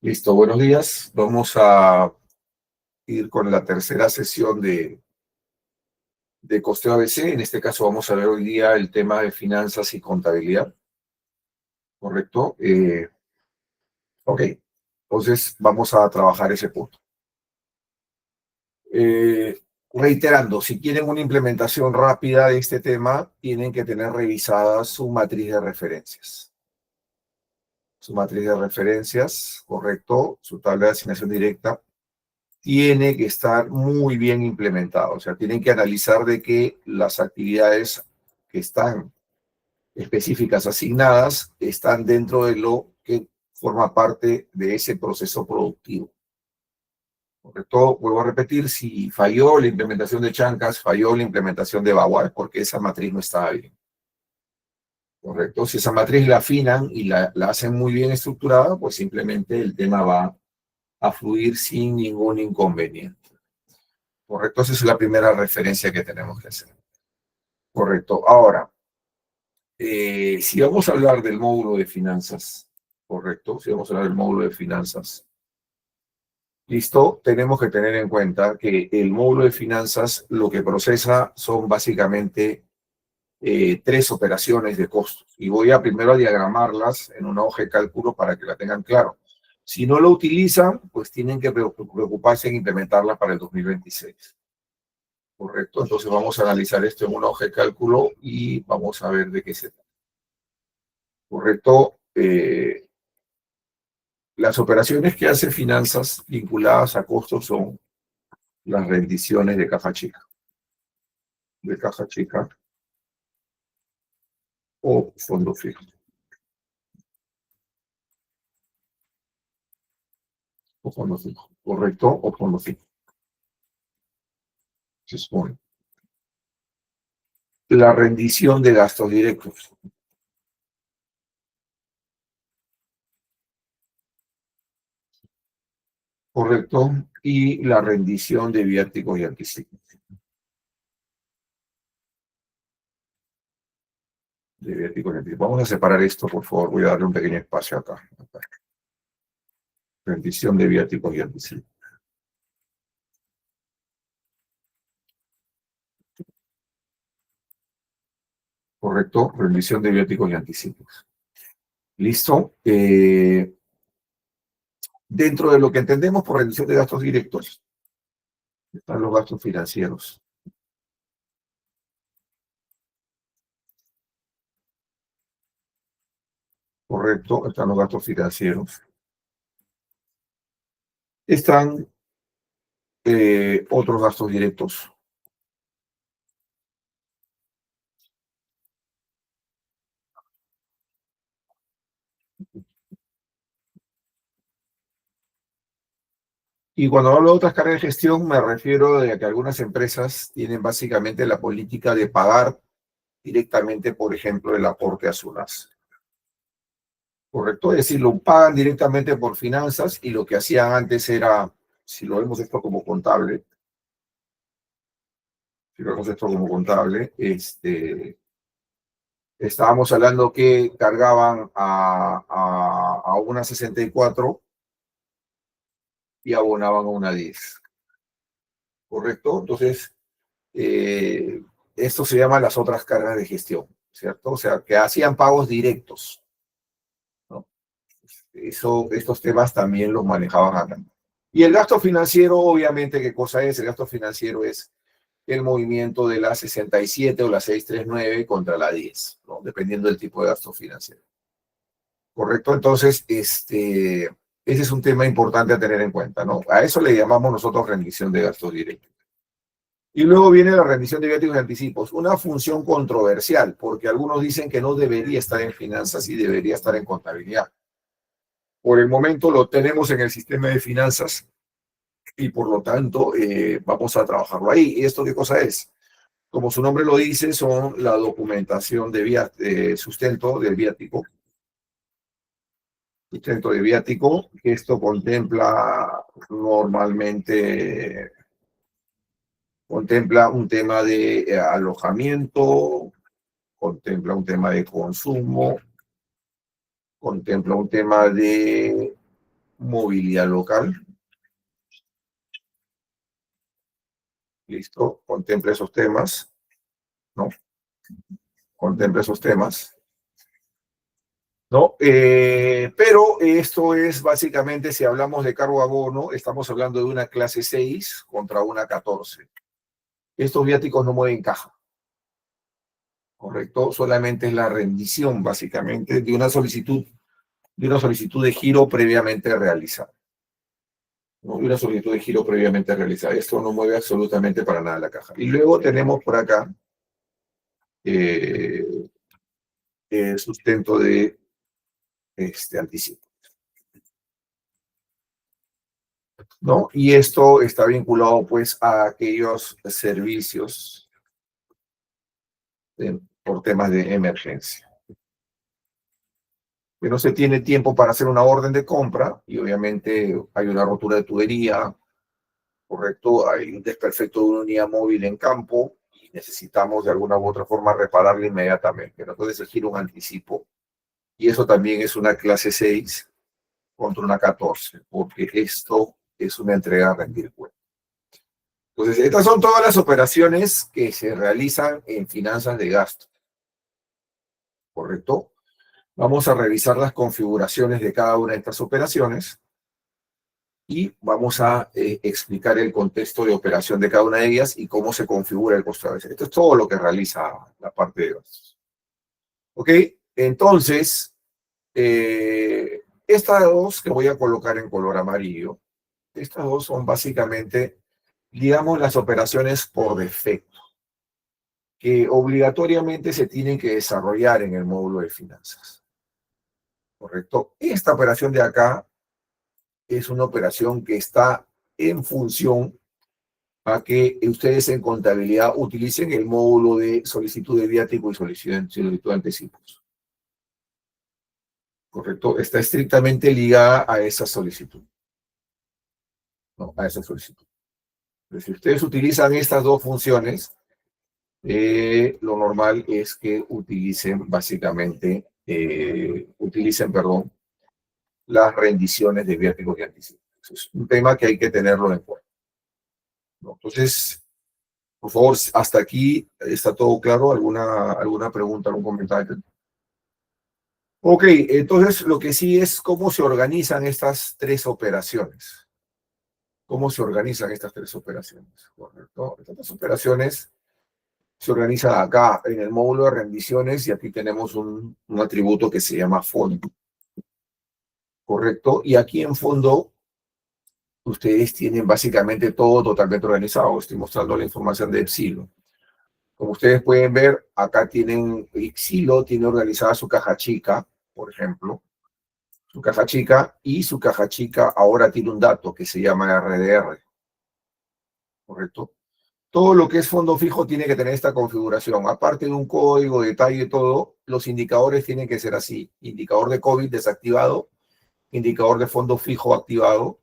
Listo, buenos días. Vamos a ir con la tercera sesión de Costeo ABC. En este caso vamos a ver hoy día el tema de finanzas y contabilidad, ¿correcto? Ok, entonces vamos a trabajar ese punto. Reiterando, si quieren una implementación rápida de este tema, tienen que tener revisada su matriz de referencias. Su matriz de referencias, ¿correcto? Su tabla de asignación directa tiene que estar muy bien implementado. O sea, tienen que analizar de que las actividades que están específicas asignadas están dentro de lo que forma parte de ese proceso productivo. Correcto, vuelvo a repetir, si falló la implementación de Chancas, falló la implementación de Bauer, porque esa matriz no estaba bien. Correcto, si esa matriz la afinan y la hacen muy bien estructurada, pues simplemente el tema va a fluir sin ningún inconveniente. Correcto, esa es la primera referencia que tenemos que hacer. Correcto. Ahora, si vamos a hablar del módulo de finanzas, correcto, si vamos a hablar del módulo de finanzas, listo, tenemos que tener en cuenta que el módulo de finanzas lo que procesa son básicamente tres operaciones de costos. Y voy a primero a diagramarlas en una hoja de cálculo para que la tengan claro. Si no lo utilizan, pues tienen que preocuparse en implementarla para el 2026. Correcto, entonces vamos a analizar esto en una hoja de cálculo y vamos a ver de qué se trata. Correcto, las operaciones que hace finanzas vinculadas a costos son las rendiciones de caja chica o fondo fijo, o fondo fijo, correcto, o fondo fijo, se supone. La rendición de gastos directos, correcto, y la rendición de viáticos y anticipos. De viáticos y anticipos. Vamos a separar esto, por favor, voy a darle un pequeño espacio acá. Rendición de viáticos y anticipos. Correcto, rendición de viáticos y anticipos. ¿Listo? Dentro de lo que entendemos por rendición de gastos directos, están los gastos financieros. Correcto, están los gastos financieros. Están otros gastos directos. Y cuando hablo de otras cargas de gestión, me refiero a que algunas empresas tienen básicamente la política de pagar directamente, por ejemplo, el aporte a SUNAS. Correcto, es decir, lo pagan directamente por finanzas y lo que hacían antes era, si lo vemos esto como contable, estábamos hablando que cargaban a una 64 y abonaban a una 10. ¿Correcto? Entonces, esto se llama las otras cargas de gestión, ¿cierto? O sea, que hacían pagos directos, ¿no? Estos temas también los manejaban acá. Y el gasto financiero, obviamente, ¿qué cosa es? El gasto financiero es el movimiento de la 67 o la 639 contra la 10, ¿no? Dependiendo del tipo de gasto financiero. ¿Correcto? Entonces, ese es un tema importante a tener en cuenta, ¿no? A eso le llamamos nosotros rendición de gastos directos. Y luego viene la rendición de viáticos y anticipos, una función controversial, porque algunos dicen que no debería estar en finanzas y debería estar en contabilidad. Por el momento lo tenemos en el sistema de finanzas y por lo tanto vamos a trabajarlo ahí. ¿Y esto qué cosa es? Como su nombre lo dice, son la documentación de sustento del viático. Sustento de viático, que esto normalmente contempla un tema de alojamiento, contempla un tema de consumo, contempla un tema de movilidad local. Listo, contemple esos temas, ¿no? Contemple esos temas, ¿no? Pero esto es básicamente, si hablamos de cargo abono, estamos hablando de una clase 6 contra una 14. Estos viáticos no mueven caja, ¿correcto? Solamente es la rendición, básicamente, de una solicitud de giro previamente realizada. ¿No? De una solicitud de giro previamente realizada. Esto no mueve absolutamente para nada la caja. Y luego tenemos por acá el sustento de anticipo, ¿no? Y esto está vinculado, pues, a aquellos servicios por temas de emergencia. Que no se tiene tiempo para hacer una orden de compra y obviamente hay una rotura de tubería, ¿correcto? Hay un desperfecto de una unidad móvil en campo y necesitamos de alguna u otra forma repararla inmediatamente, ¿no? Entonces exigir un anticipo. Y eso también es una clase 6 contra una 14, porque esto es una entrega a rendir cuenta. Entonces, estas son todas las operaciones que se realizan en finanzas de gasto, ¿correcto? Vamos a revisar las configuraciones de cada una de estas operaciones y vamos a explicar el contexto de operación de cada una de ellas y cómo se configura el costo de avance. Esto es todo lo que realiza la parte de gastos. ¿Ok? Entonces, estas dos que voy a colocar en color amarillo, estas dos son básicamente, digamos, las operaciones por defecto, que obligatoriamente se tienen que desarrollar en el módulo de finanzas. ¿Correcto? Esta operación de acá es una operación que está en función a que ustedes en contabilidad utilicen el módulo de solicitud de viático y solicitud de anticipos. ¿Correcto? Está estrictamente ligada a esa solicitud. No, a esa solicitud. Entonces, si ustedes utilizan estas dos funciones, lo normal es que utilicen básicamente, las rendiciones de viáticos y anticipos. Es un tema que hay que tenerlo en cuenta, ¿no? Entonces, por favor, hasta aquí está todo claro. ¿Alguna pregunta, algún comentario? Ok, entonces lo que sí es cómo se organizan estas tres operaciones. ¿Cómo se organizan estas tres operaciones? ¿Correcto? Estas tres operaciones se organizan acá en el módulo de rendiciones y aquí tenemos un atributo que se llama fondo. ¿Correcto? Y aquí en fondo ustedes tienen básicamente todo totalmente organizado. Estoy mostrando la información de Epsilon. Como ustedes pueden ver, acá tienen, Epsilon tiene organizada su caja chica, por ejemplo, su caja chica, y su caja chica ahora tiene un dato que se llama RDR, ¿correcto? Todo lo que es fondo fijo tiene que tener esta configuración. Aparte de un código, detalle, todo, los indicadores tienen que ser así. Indicador de COVID desactivado, indicador de fondo fijo activado,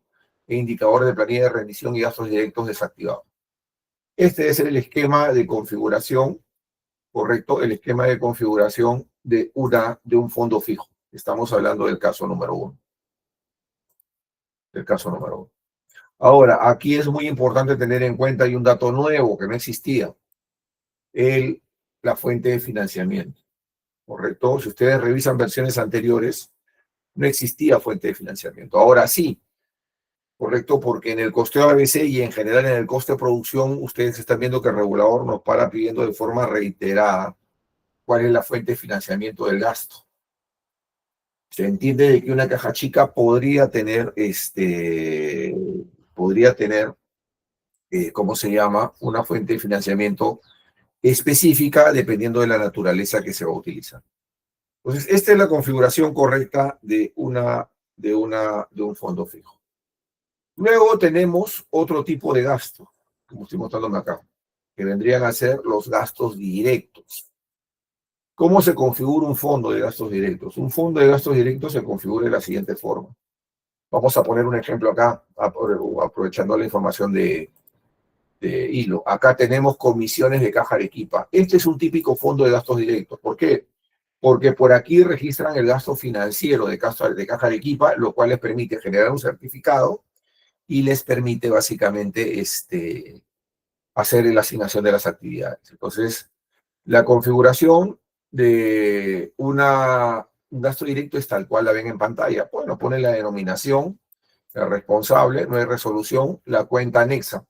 e indicador de planilla de rendición y gastos directos desactivado. Este es el esquema de configuración, correcto, el esquema de configuración de un fondo fijo. Estamos hablando del caso número 1. Del caso número 1. Ahora, aquí es muy importante tener en cuenta, hay un dato nuevo que no existía, la fuente de financiamiento, correcto. Si ustedes revisan versiones anteriores, no existía fuente de financiamiento. Ahora sí, correcto, porque en el costeo ABC y en general en el coste de producción, ustedes están viendo que el regulador nos para pidiendo de forma reiterada cuál es la fuente de financiamiento del gasto. Se entiende de que una caja chica podría tener, ¿cómo se llama? Una fuente de financiamiento específica dependiendo de la naturaleza que se va a utilizar. Entonces, esta es la configuración correcta de un fondo fijo. Luego tenemos otro tipo de gasto, como estoy mostrándome acá, que vendrían a ser los gastos directos. ¿Cómo se configura un fondo de gastos directos? Un fondo de gastos directos se configura de la siguiente forma. Vamos a poner un ejemplo acá, aprovechando la información de Hilo. Acá tenemos comisiones de Caja Arequipa. Este es un típico fondo de gastos directos. ¿Por qué? porque por aquí registran el gasto financiero de Caja Arequipa, lo cual les permite generar un certificado y les permite básicamente hacer la asignación de las actividades. Entonces, la configuración de un gasto directo es tal cual la ven en pantalla. Bueno, pone la denominación, el responsable, no hay resolución, la cuenta anexa.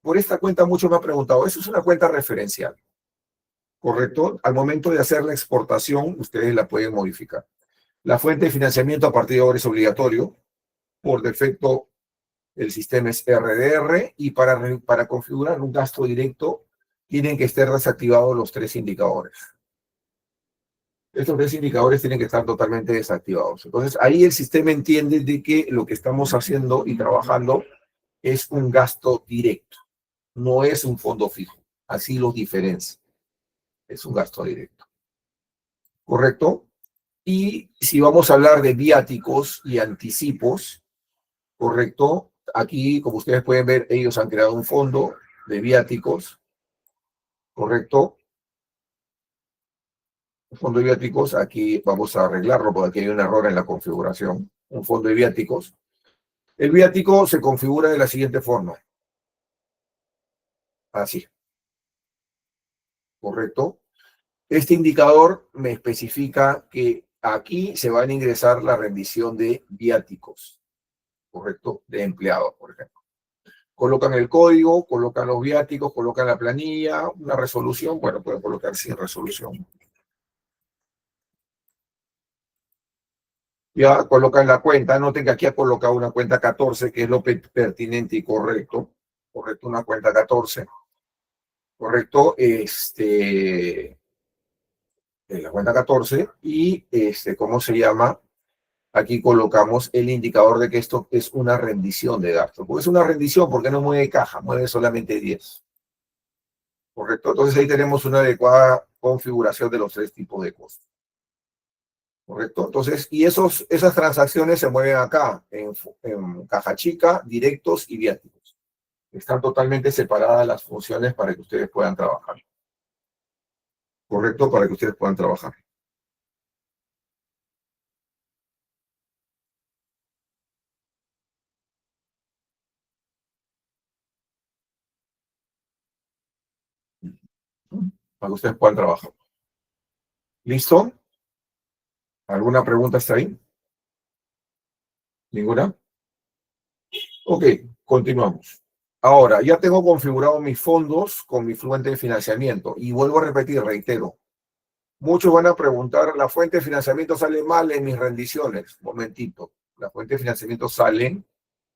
Por esta cuenta muchos me han preguntado, ¿eso es una cuenta referencial? ¿Correcto? Al momento de hacer la exportación, ustedes la pueden modificar. La fuente de financiamiento a partir de ahora es obligatorio. Por defecto, el sistema es RDR y para configurar un gasto directo tienen que estar desactivados los tres indicadores. Estos tres indicadores tienen que estar totalmente desactivados. Entonces, ahí el sistema entiende de que lo que estamos haciendo y trabajando es un gasto directo, no es un fondo fijo. Así los diferencia. Es un gasto directo. ¿Correcto? Y si vamos a hablar de viáticos y anticipos, ¿correcto? Aquí, como ustedes pueden ver, ellos han creado un fondo de viáticos, ¿correcto? Un fondo de viáticos, aquí vamos a arreglarlo porque aquí hay un error en la configuración. Un fondo de viáticos. El viático se configura de la siguiente forma. Así, ¿correcto? Este indicador me especifica que aquí se van a ingresar la rendición de viáticos, ¿correcto? De empleados, por ejemplo. Colocan el código, colocan los viáticos, colocan la planilla, una resolución, bueno, pueden colocar sin resolución. Ya colocan la cuenta, noten que aquí ha colocado una cuenta 14, que es lo pertinente y correcto. Correcto, una cuenta 14. Correcto, en la cuenta 14 y, ¿cómo se llama? Aquí colocamos el indicador de que esto es una rendición de gasto. Porque es una rendición porque no mueve caja, mueve solamente 10. Correcto, entonces ahí tenemos una adecuada configuración de los tres tipos de costos. Correcto, entonces, y esas transacciones se mueven acá, en caja chica, directos y viáticos. Están totalmente separadas las funciones para que ustedes puedan trabajar. Correcto, para que ustedes puedan trabajar. Para que ustedes puedan trabajar. ¿Listo? ¿Alguna pregunta hasta ahí? ¿Ninguna? Ok, continuamos. Ahora, ya tengo configurado mis fondos con mi fuente de financiamiento. Y vuelvo a repetir, reitero. Muchos van a preguntar, ¿la fuente de financiamiento sale mal en mis rendiciones? Momentito. La fuente de financiamiento sale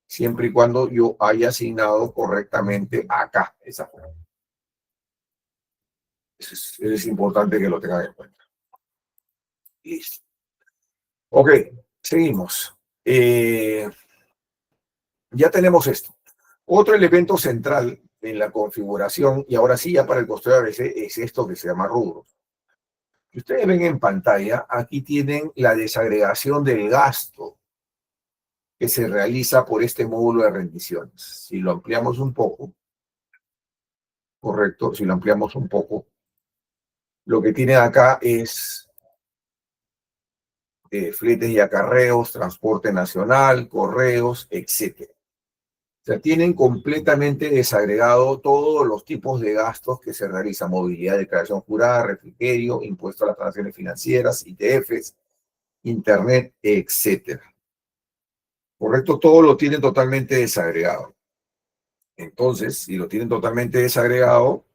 siempre y cuando yo haya asignado correctamente acá esa fuente. Es importante que lo tengan en cuenta. Listo. Ok, seguimos. Ya tenemos esto. Otro elemento central en la configuración, y ahora sí ya para el costo de ABC, es esto que se llama rubros. Si ustedes ven en pantalla, aquí tienen la desagregación del gasto que se realiza por este módulo de rendiciones. Si lo ampliamos un poco, correcto, si lo ampliamos un poco, lo que tiene acá es fletes y acarreos, transporte nacional, correos, etc. O sea, tienen completamente desagregado todos los tipos de gastos que se realizan: movilidad, declaración jurada, refrigerio, impuesto a las transacciones financieras, ITFs, internet, etcétera. ¿Correcto? Todo lo tienen totalmente desagregado. Entonces, si lo tienen totalmente desagregado,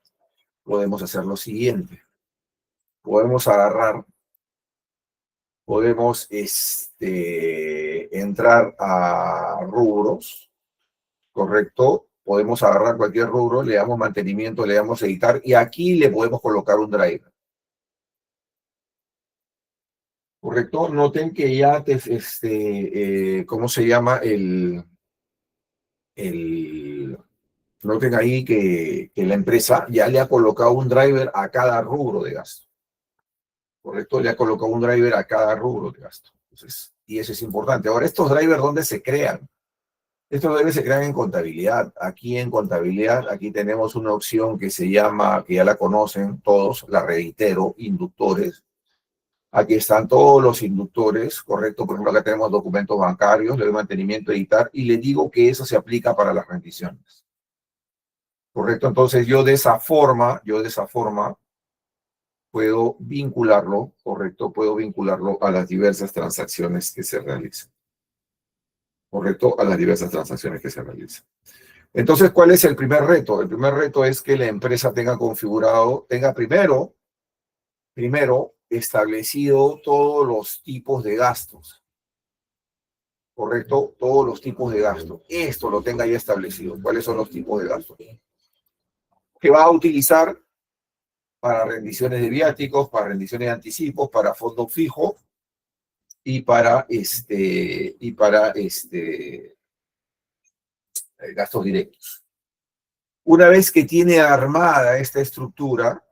podemos hacer lo siguiente. Podemos agarrar, podemos entrar a rubros, ¿correcto? Podemos agarrar cualquier rubro, le damos mantenimiento, le damos editar y aquí le podemos colocar un driver. ¿Correcto? Noten que ya, ¿cómo se llama? Noten ahí que la empresa ya le ha colocado un driver a cada rubro de gasto. ¿Correcto? Le ha colocado un driver a cada rubro de gasto. Entonces, y eso es importante. Ahora, ¿estos drivers dónde se crean? Estos drivers se crean en contabilidad. Aquí en contabilidad, aquí tenemos una opción que se llama, que ya la conocen todos, la reitero, inductores. Aquí están todos los inductores, correcto. Por ejemplo, acá tenemos documentos bancarios, le doy mantenimiento, editar, y le digo que eso se aplica para las rendiciones. Correcto, entonces yo de esa forma puedo vincularlo, correcto, puedo vincularlo a las diversas transacciones que se realizan. Correcto, a las diversas transacciones que se realizan. Entonces, ¿cuál es el primer reto? El primer reto es que la empresa tenga configurado, tenga primero establecido todos los tipos de gastos. ¿Correcto? Todos los tipos de gastos. Esto lo tenga ya establecido. ¿Cuáles son los tipos de gastos? Que va a utilizar para rendiciones de viáticos, para rendiciones de anticipos, para fondo fijo y para gastos directos. Una vez que tiene armada esta estructura,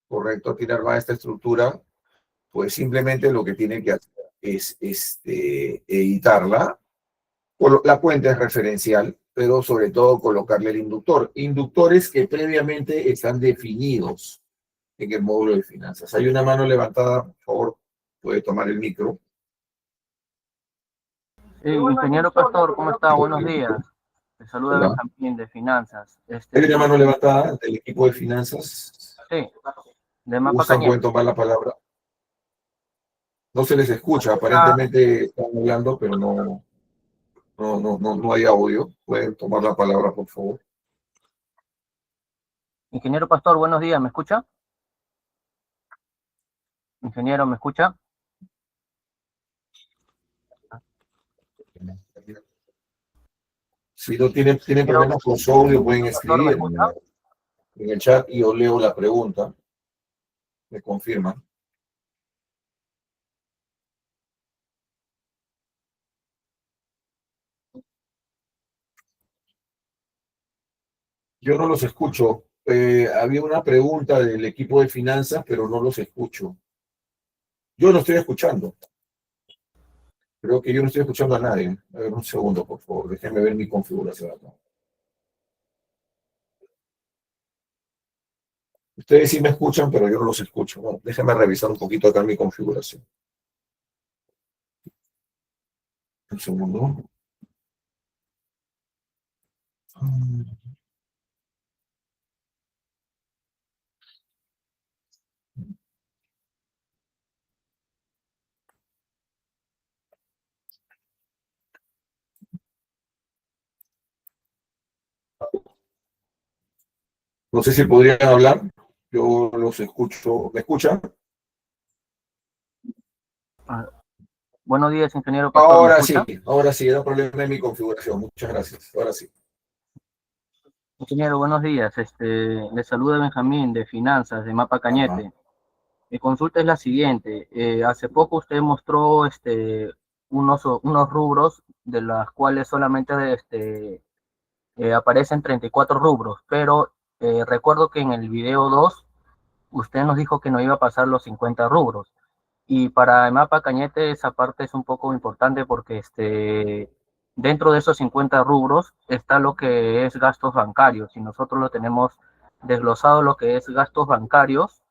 correcto, tiene armada esta estructura, pues simplemente lo que tiene que hacer es editarla. La cuenta es referencial, pero sobre todo colocarle el inductor. Inductores que previamente están definidos en el módulo de finanzas. Hay una mano levantada, por favor, puede tomar el micro. Ingeniero Pastor, ¿cómo está? Buenos días. Le saluda Benjamín de Finanzas. ¿Hay una mano levantada del equipo de finanzas? Sí, de Mapa ¿Gustan, Cañete. pueden tomar la palabra? No se les escucha, aparentemente están hablando, pero no hay audio. Pueden tomar la palabra, por favor. Ingeniero Pastor, buenos días, ¿me escucha? Ingeniero, ¿me escucha? Si no tienen problemas con su audio, pueden escribir en el chat y yo leo la pregunta. Me confirman. Yo no los escucho. Había una pregunta del equipo de finanzas, pero no los escucho. Yo no estoy escuchando. Creo que yo no estoy escuchando a nadie. A ver, un segundo, por favor. Déjenme ver mi configuración acá. Ustedes sí me escuchan, pero yo no los escucho. Bueno, déjenme revisar un poquito acá mi configuración. Un segundo. No sé si podrían hablar. Yo los escucho. ¿Me escuchan? Buenos días, ingeniero Pastor. Ahora sí, era problema de mi configuración. Muchas gracias. Ahora sí. Ingeniero, buenos días. Le saluda Benjamín de Finanzas, de Mapa Cañete. Mi consulta es la siguiente. Hace poco usted mostró unos rubros de las cuales solamente aparecen 34 rubros, pero recuerdo que en el video 2 usted nos dijo que no iba a pasar los 50 rubros. Y para el Mapa Cañete esa parte es un poco importante porque dentro de esos 50 rubros está lo que es gastos bancarios y nosotros lo tenemos desglosado lo que es gastos bancarios,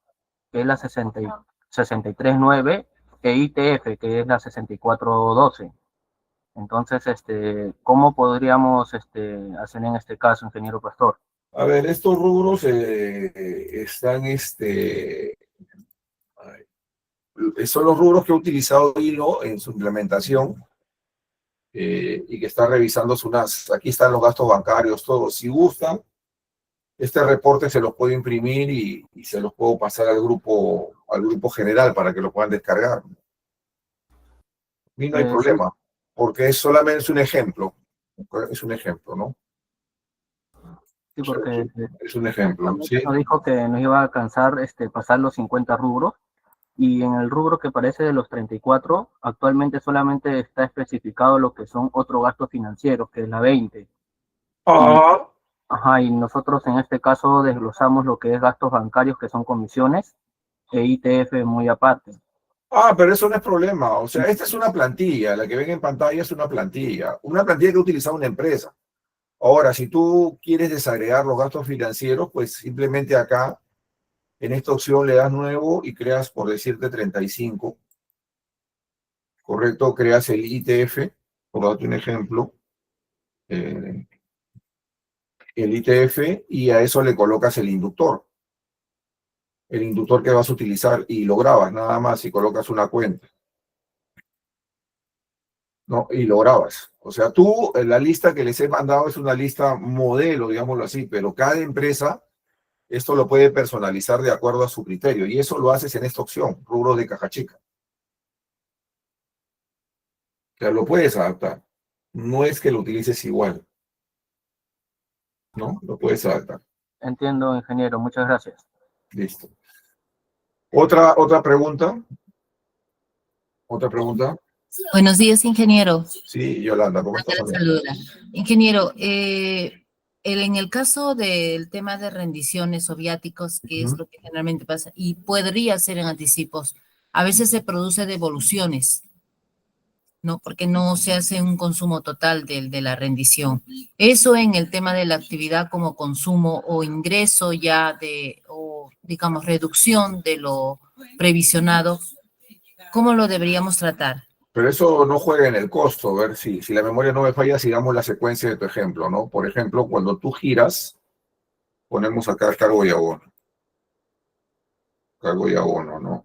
que es la 63.9, e ITF, que es la 64.12. Entonces, ¿cómo podríamos hacer en este caso, ingeniero Pastor? A ver, estos rubros están, son los rubros que ha utilizado Hilo en su implementación y que está revisando su NAS. Aquí están los gastos bancarios, todos. Si gustan, este reporte se los puedo imprimir y se los puedo pasar al grupo general para que lo puedan descargar. Y no hay problema, porque es solamente un ejemplo. Es un ejemplo, ¿no? Sí, porque es un ejemplo. ¿Sí? Nos dijo que nos iba a alcanzar pasar los 50 rubros, y en el rubro que parece de los 34, actualmente solamente está especificado lo que son otros gastos financieros, que es la 20. Y nosotros en este caso desglosamos lo que es gastos bancarios, que son comisiones, e ITF muy aparte. Pero eso no es problema. O sea, esta es una plantilla. La que ven en pantalla es una plantilla. Una plantilla que utiliza una empresa. Ahora, si tú quieres desagregar los gastos financieros, pues simplemente acá En esta opción le das nuevo y creas, por decirte, 35. Correcto, creas el ITF, por darte un ejemplo. El ITF y a eso le colocas el inductor. El inductor que vas a utilizar y lo grabas nada más y colocas una cuenta. ¿No? Y lo grabas. O sea, tú, la lista que les he mandado es una lista modelo, digámoslo así, pero cada empresa esto lo puede personalizar de acuerdo a su criterio y eso lo haces en esta opción, rubro de caja chica. O sea, lo puedes adaptar. No es que lo utilices igual, ¿no? Lo puedes adaptar. Entiendo, ingeniero. Muchas gracias. Listo. Otra pregunta. Otra pregunta. Buenos días, ingeniero. Sí, Yolanda, ¿cómo estás? Saluda. Ingeniero, en el caso del tema de rendiciones o viáticos, que es lo que generalmente pasa, y podría ser en anticipos, a veces se produce devoluciones, ¿no? Porque no se hace un consumo total de la rendición. Eso en el tema de la actividad como consumo o ingreso ya o digamos, reducción de lo previsionado, ¿cómo lo deberíamos tratar? Pero eso no juega en el costo. A ver, si la memoria no me falla, sigamos la secuencia de tu ejemplo, ¿no? Por ejemplo, cuando tú giras, ponemos acá cargo y abono. Cargo y abono, ¿no?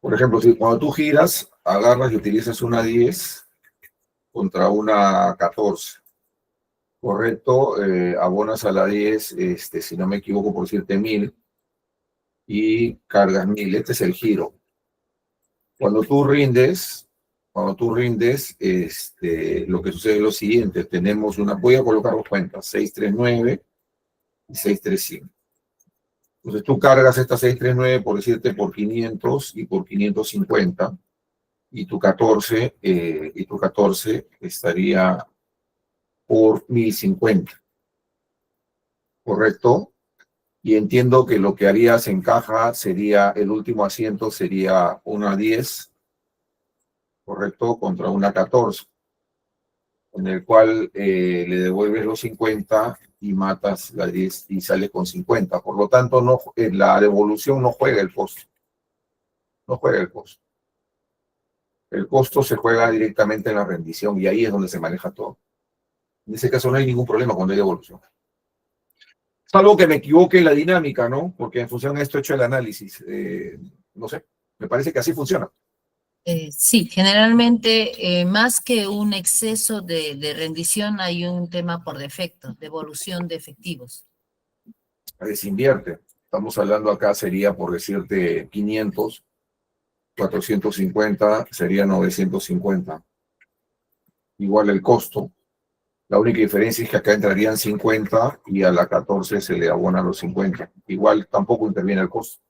Por ejemplo, si cuando tú giras, agarras y utilizas una 10 contra una 14, ¿correcto? Abonas a la 10, si no me equivoco, por decirte 1000, y cargas 1000. Este es el giro. Cuando tú rindes, lo que sucede es lo siguiente. Tenemos voy a colocar dos cuentas, 639 y 635. Entonces tú cargas esta 639, por decirte, por 500 y por 550, y tu 14 estaría por 1050, ¿correcto? Y entiendo que lo que harías en caja sería, el último asiento sería una 10, ¿correcto? Contra una 14, en el cual le devuelves los 50 y matas la 10 y sales con 50. Por lo tanto, no, la devolución no juega el costo. No juega el costo. El costo se juega directamente en la rendición y ahí es donde se maneja todo. En ese caso no hay ningún problema cuando hay devolución. Salvo que me equivoque en la dinámica, ¿no? Porque en función de esto he hecho el análisis. No sé, me parece que así funciona. Sí, generalmente más que un exceso de rendición hay un tema por defecto, devolución de efectivos. Se invierte. Estamos hablando acá sería, por decirte, 500, 450, sería 950. Igual el costo. La única diferencia es que acá entrarían 50 y a la 14 se le abonan los 50. Igual tampoco interviene el costo.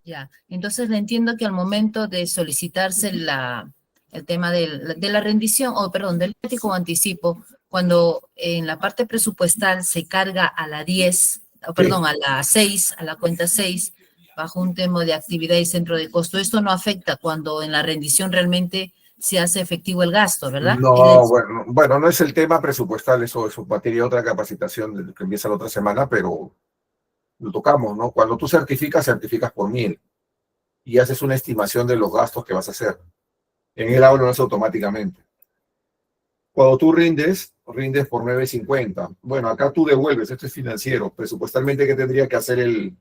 Ya, entonces le entiendo que al momento de solicitarse el tema de la rendición, o perdón, del viático o anticipo, cuando en la parte presupuestal se carga a la 10, perdón, a la 6, a la cuenta 6, bajo un tema de actividad y centro de costo, esto no afecta cuando en la rendición realmente se hace efectivo el gasto, ¿verdad? No, bueno, no es el tema presupuestal, eso es materia de otra capacitación que empieza la otra semana, pero lo tocamos, ¿no? Cuando tú certificas por 1000 y haces una estimación de los gastos que vas a hacer. En el aula no es automáticamente. Cuando tú rindes por 950. Bueno, acá tú devuelves, esto es financiero. Presupuestalmente, ¿qué tendría que hacer el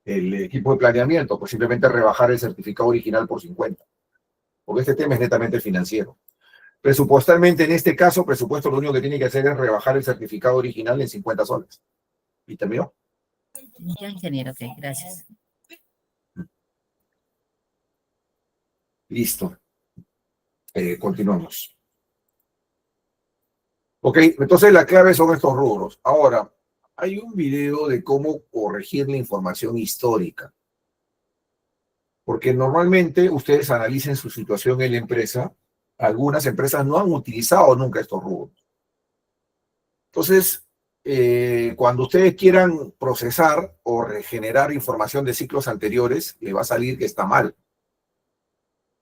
equipo de planeamiento? Pues simplemente rebajar el certificado original por 50. Porque este tema es netamente financiero. Presupuestalmente, en este caso, presupuesto lo único que tiene que hacer es rebajar el certificado original en 50 soles. Y terminó. Ya, ingeniero, ok, gracias. Listo. Continuamos. Ok, entonces la clave son estos rubros. Ahora, hay un video de cómo corregir la información histórica. Porque normalmente ustedes analicen su situación en la empresa. Algunas empresas no han utilizado nunca estos rubros. Entonces, cuando ustedes quieran procesar o regenerar información de ciclos anteriores, le va a salir que está mal.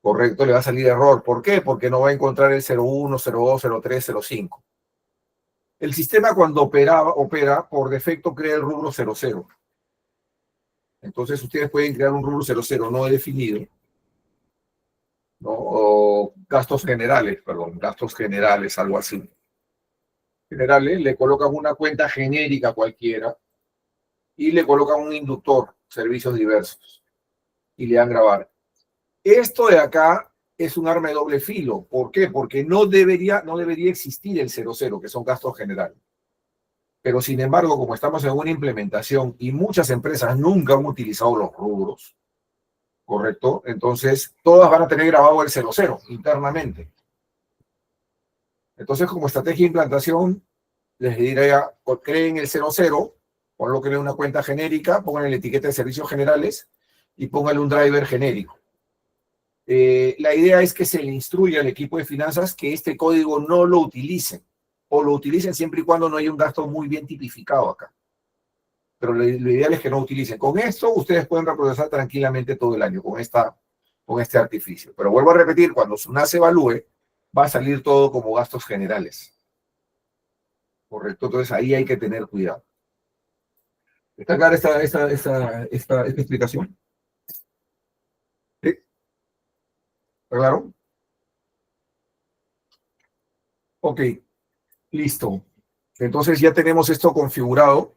Correcto, le va a salir error. ¿Por qué? Porque no va a encontrar el 01, 02, 03, 05. El sistema cuando opera, por defecto crea el rubro 00. Entonces ustedes pueden crear un rubro 00 no definido, ¿no? O gastos generales, algo así. Generales, le colocan una cuenta genérica cualquiera y le colocan un inductor, servicios diversos, y le dan grabar. Esto de acá es un arma de doble filo. ¿Por qué? Porque no debería existir el 00, que son gastos generales. Pero sin embargo, como estamos en una implementación y muchas empresas nunca han utilizado los rubros, ¿correcto? Entonces, todas van a tener grabado el 00 internamente. Entonces, como estrategia de implantación, les diría, creen el 00, ponlo en una cuenta genérica, pongan la etiqueta de servicios generales y pónganle un driver genérico. La idea es que se le instruya al equipo de finanzas que este código no lo utilicen, o lo utilicen siempre y cuando no haya un gasto muy bien tipificado acá. Pero lo ideal es que no utilicen. Con esto, ustedes pueden reprocesar tranquilamente todo el año con este artificio. Pero vuelvo a repetir, cuando SUNAT se evalúe, va a salir todo como gastos generales. ¿Correcto? Entonces ahí hay que tener cuidado. ¿Está clara esta explicación? ¿Sí? ¿Está claro? Ok, listo. Entonces ya tenemos esto configurado.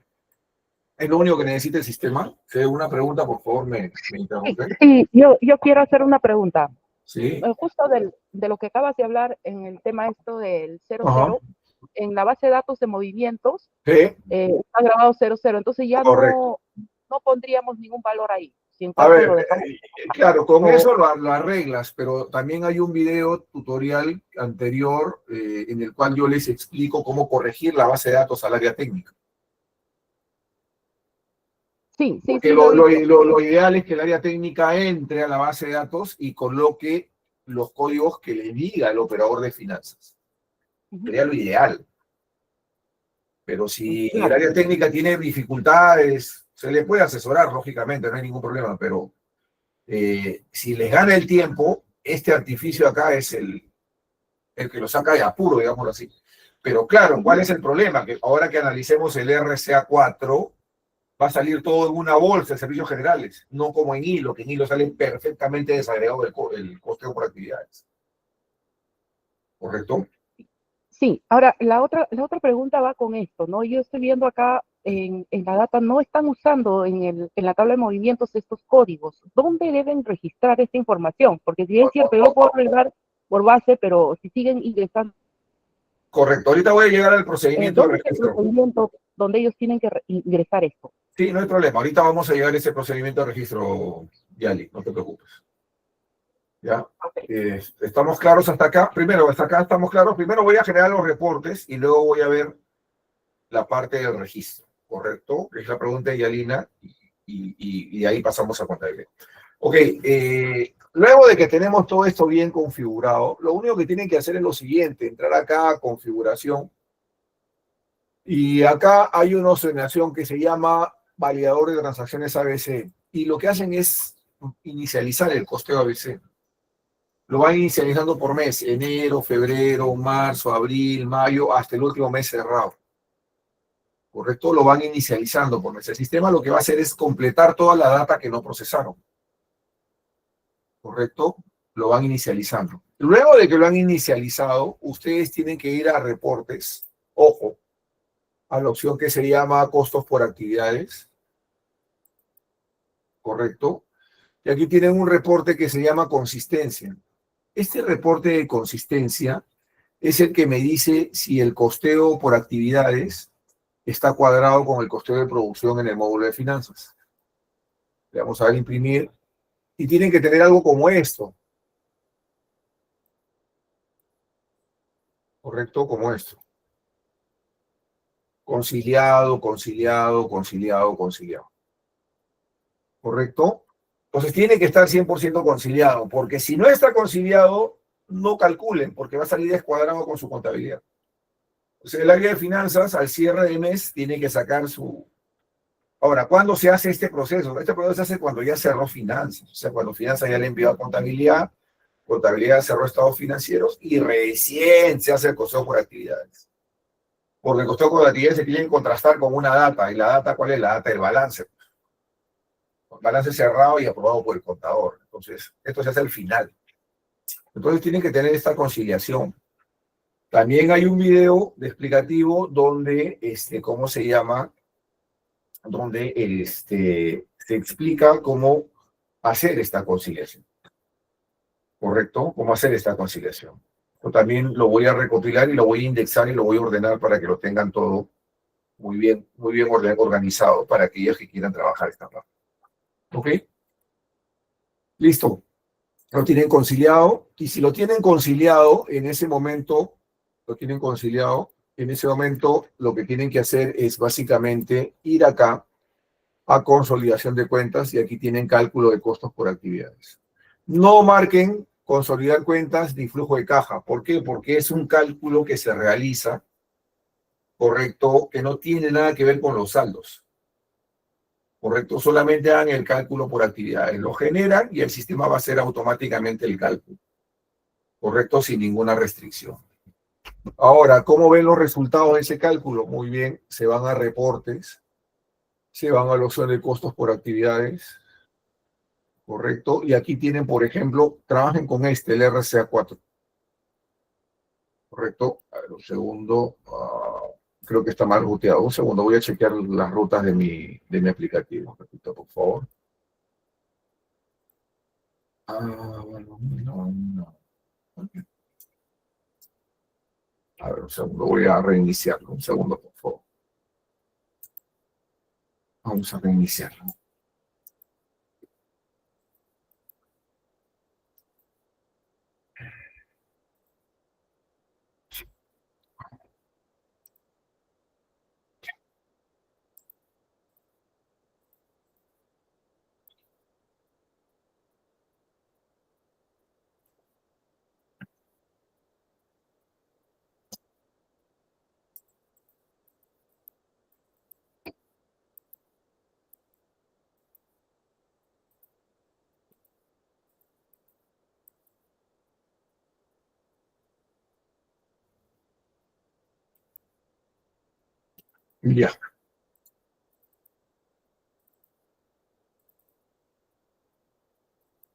Es lo único que necesita el sistema. Si hay una pregunta, por favor, me interrumpe. Sí, yo quiero hacer una pregunta. Sí. Justo de lo que acabas de hablar en el tema esto del 00, Ajá. en la base de datos de movimientos, Sí. está grabado 00, entonces ya Correcto. no pondríamos ningún valor ahí. Si en A caso ver, lo dejamos, claro, con eso lo arreglas, pero también hay un video tutorial anterior en el cual yo les explico cómo corregir la base de datos al área técnica. sí, Porque lo ideal es que el área técnica entre a la base de datos y coloque los códigos que le diga el operador de finanzas. Sería lo ideal. Pero si el área técnica tiene dificultades, se le puede asesorar, lógicamente, no hay ningún problema, pero si les gana el tiempo, este artificio acá es el que lo saca de apuro, digámoslo así. Pero claro, ¿cuál es el problema? Que ahora que analicemos el RCA4, va a salir todo en una bolsa de servicios generales, no como en hilo, que en hilo sale perfectamente desagregado el costeo por actividades. ¿Correcto? Sí, ahora la otra pregunta va con esto, ¿no? Yo estoy viendo acá en la data, no están usando en la tabla de movimientos estos códigos. ¿Dónde deben registrar esta información? Porque si bien es cierto, yo lo puedo arreglar por base, pero si siguen ingresando. Correcto, ahorita voy a llegar al procedimiento de ¿Dónde es el registro. procedimiento donde ellos tienen que ingresar esto? Sí, no hay problema, ahorita vamos a llegar a ese procedimiento de registro, Yali, no te preocupes. ¿Ya? ¿Estamos claros hasta acá? Primero, hasta acá estamos claros. Primero voy a generar los reportes y luego voy a ver la parte del registro, ¿correcto? Es la pregunta de Yalina y de ahí pasamos a contabilidad. Ok, luego de que tenemos todo esto bien configurado, lo único que tienen que hacer es lo siguiente, entrar acá a configuración y acá hay una opción que se llama validador de transacciones ABC y lo que hacen es inicializar el costeo ABC. Lo van inicializando por mes, enero, febrero, marzo, abril, mayo, hasta el último mes cerrado. ¿Correcto? Lo van inicializando por mes. El sistema lo que va a hacer es completar toda la data que no procesaron. ¿Correcto? Lo van inicializando. Luego de que lo han inicializado, ustedes tienen que ir a reportes, ojo, a la opción que se llama costos por actividades. ¿Correcto? Y aquí tienen un reporte que se llama consistencia. Este reporte de consistencia es el que me dice si el costeo por actividades está cuadrado con el costeo de producción en el módulo de finanzas. Le vamos a dar a imprimir. Y tienen que tener algo como esto. ¿Correcto? Como esto. Conciliado, conciliado, conciliado, conciliado. ¿Correcto? Entonces tiene que estar 100% conciliado, porque si no está conciliado, no calculen, porque va a salir descuadrado con su contabilidad. Entonces el área de finanzas, al cierre de mes, tiene que sacar su... Ahora, ¿cuándo se hace este proceso? Este proceso se hace cuando ya cerró finanzas, o sea, cuando finanzas ya le envió a contabilidad, contabilidad cerró estados financieros y recién se hace el costeo por actividades. porque el costado de actividades se tiene que contrastar con una data, y la data, ¿cuál es? La data del balance. Balance cerrado y aprobado por el contador. Entonces, esto se hace al final. Entonces, tienen que tener esta conciliación. También hay un video explicativo donde, ¿cómo se llama? Donde se explica cómo hacer esta conciliación. ¿Correcto? Cómo hacer esta conciliación. Yo también lo voy a recopilar y lo voy a indexar y lo voy a ordenar para que lo tengan todo muy bien organizado para aquellos que quieran trabajar esta parte. ¿Ok? Listo. Lo tienen conciliado, y si lo tienen conciliado en ese momento, lo que tienen que hacer es básicamente ir acá a consolidación de cuentas y aquí tienen cálculo de costos por actividades. No marquen consolidar cuentas ni flujo de caja. ¿Por qué? Porque es un cálculo que se realiza, correcto, que no tiene nada que ver con los saldos. Correcto, solamente hagan el cálculo por actividades. Lo generan y el sistema va a hacer automáticamente el cálculo. Correcto, sin ninguna restricción. Ahora, ¿cómo ven los resultados de ese cálculo? Muy bien, se van a reportes, se van a la opción de costos por actividades. Correcto, y aquí tienen, por ejemplo, trabajen con el RCA4. Correcto, a ver, un segundo. Creo que está mal ruteado. Un segundo, voy a chequear las rutas de mi aplicativo. Repito, por favor. Bueno, no. Okay. A ver, un segundo, voy a reiniciarlo. Un segundo, por favor. Vamos a reiniciarlo. Ya.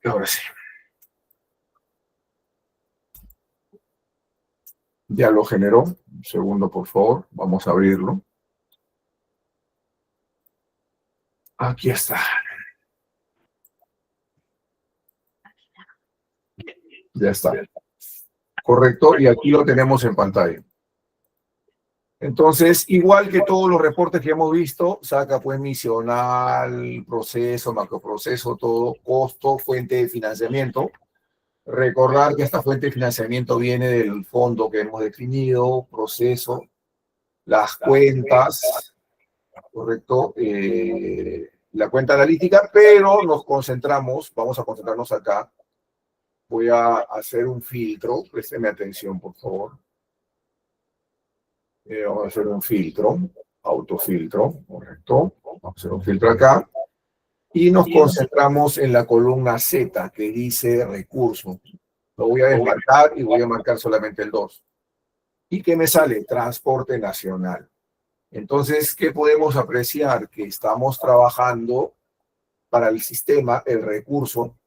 Ahora sí. Ya lo generó. Un segundo, por favor. Vamos a abrirlo. Aquí está. Ya está. Correcto. Y aquí lo tenemos en pantalla. Entonces, igual que todos los reportes que hemos visto, saca pues misional, proceso, macroproceso, todo, costo, fuente de financiamiento. Recordar que esta fuente de financiamiento viene del fondo que hemos definido, proceso, las cuentas, ¿correcto? La cuenta analítica, pero nos concentramos, vamos a concentrarnos acá. Voy a hacer un filtro, présteme atención, por favor. Vamos a hacer un filtro, autofiltro, correcto. Vamos a hacer un filtro acá. Y nos concentramos en la columna Z, que dice recurso. Lo voy a desmarcar y voy a marcar solamente el 2. ¿Y qué me sale? Transporte nacional. Entonces, ¿qué podemos apreciar? Que estamos trabajando para el sistema, el recurso.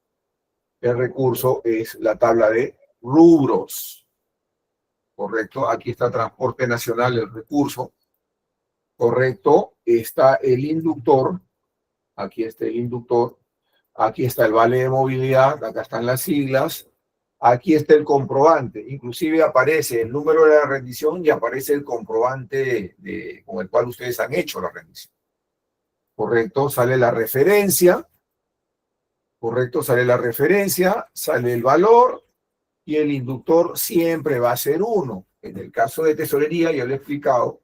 El recurso es la tabla de rubros. Correcto, aquí está transporte nacional, el recurso. Correcto, está el inductor. Aquí está el inductor. Aquí está el vale de movilidad. Acá están las siglas. Aquí está el comprobante. Inclusive aparece el número de la rendición y aparece el comprobante con el cual ustedes han hecho la rendición. Correcto, sale la referencia. Correcto, sale la referencia, sale el valor y el inductor siempre va a ser 1. En el caso de tesorería, ya lo he explicado,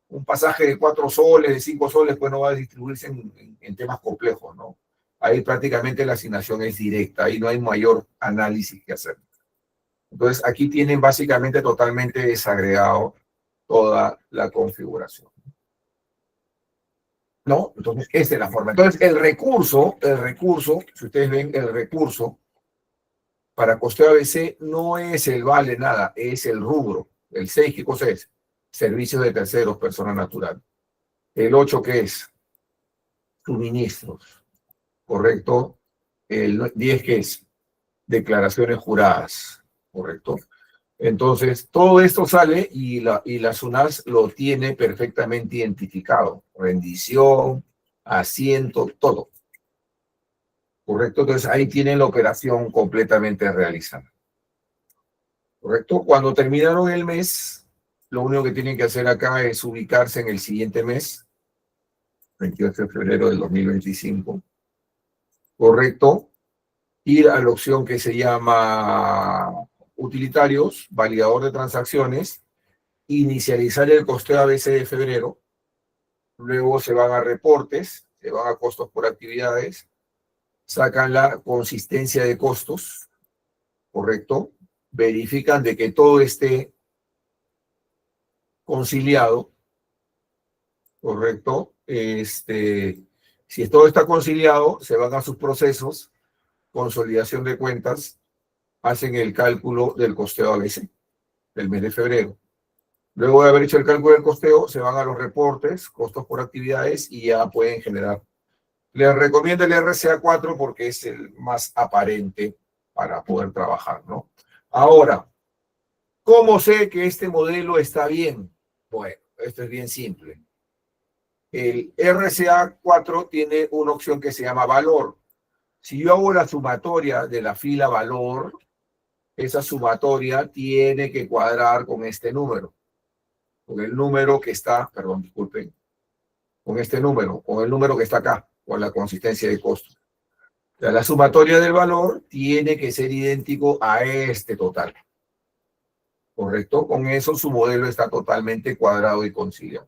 un pasaje de 4 soles, de 5 soles, pues no va a distribuirse en temas complejos, ¿no? Ahí prácticamente la asignación es directa, ahí no hay mayor análisis que hacer. Entonces, aquí tienen básicamente totalmente desagregado toda la configuración. ¿No? Entonces, esta es la forma. Entonces, el recurso, si ustedes ven el recurso, para costeo ABC no es el vale nada, es el rubro. El 6, ¿qué cosa es? Servicios de terceros, persona natural. El 8, ¿qué es? Suministros, ¿correcto? El 10, ¿qué es? Declaraciones juradas, ¿correcto? Entonces, todo esto sale y la SUNAS lo tiene perfectamente identificado. Rendición, asiento, todo. ¿Correcto? Entonces, ahí tienen la operación completamente realizada. ¿Correcto? Cuando terminaron el mes, lo único que tienen que hacer acá es ubicarse en el siguiente mes, 28 de febrero del 2025. ¿Correcto? Ir a la opción que se llama utilitarios, validador de transacciones, inicializar el costeo ABC de febrero, luego se van a reportes, se van a costos por actividades, sacan la consistencia de costos, ¿correcto? Verifican de que todo esté conciliado, ¿correcto? Si todo está conciliado, se van a sus procesos, consolidación de cuentas, hacen el cálculo del costeo ABC del mes de febrero. Luego de haber hecho el cálculo del costeo, se van a los reportes, costos por actividades y ya pueden generar. Les recomiendo el RCA4 porque es el más aparente para poder trabajar, ¿no? Ahora, ¿cómo sé que este modelo está bien? Bueno, esto es bien simple. El RCA4 tiene una opción que se llama valor. Si yo hago la sumatoria de la fila valor, esa sumatoria tiene que cuadrar con este número. Con el número que está, perdón, disculpen, con este número, con el número que está acá, con la consistencia de costos. O sea, la sumatoria del valor tiene que ser idéntico a este total. ¿Correcto? Con eso su modelo está totalmente cuadrado y conciliado.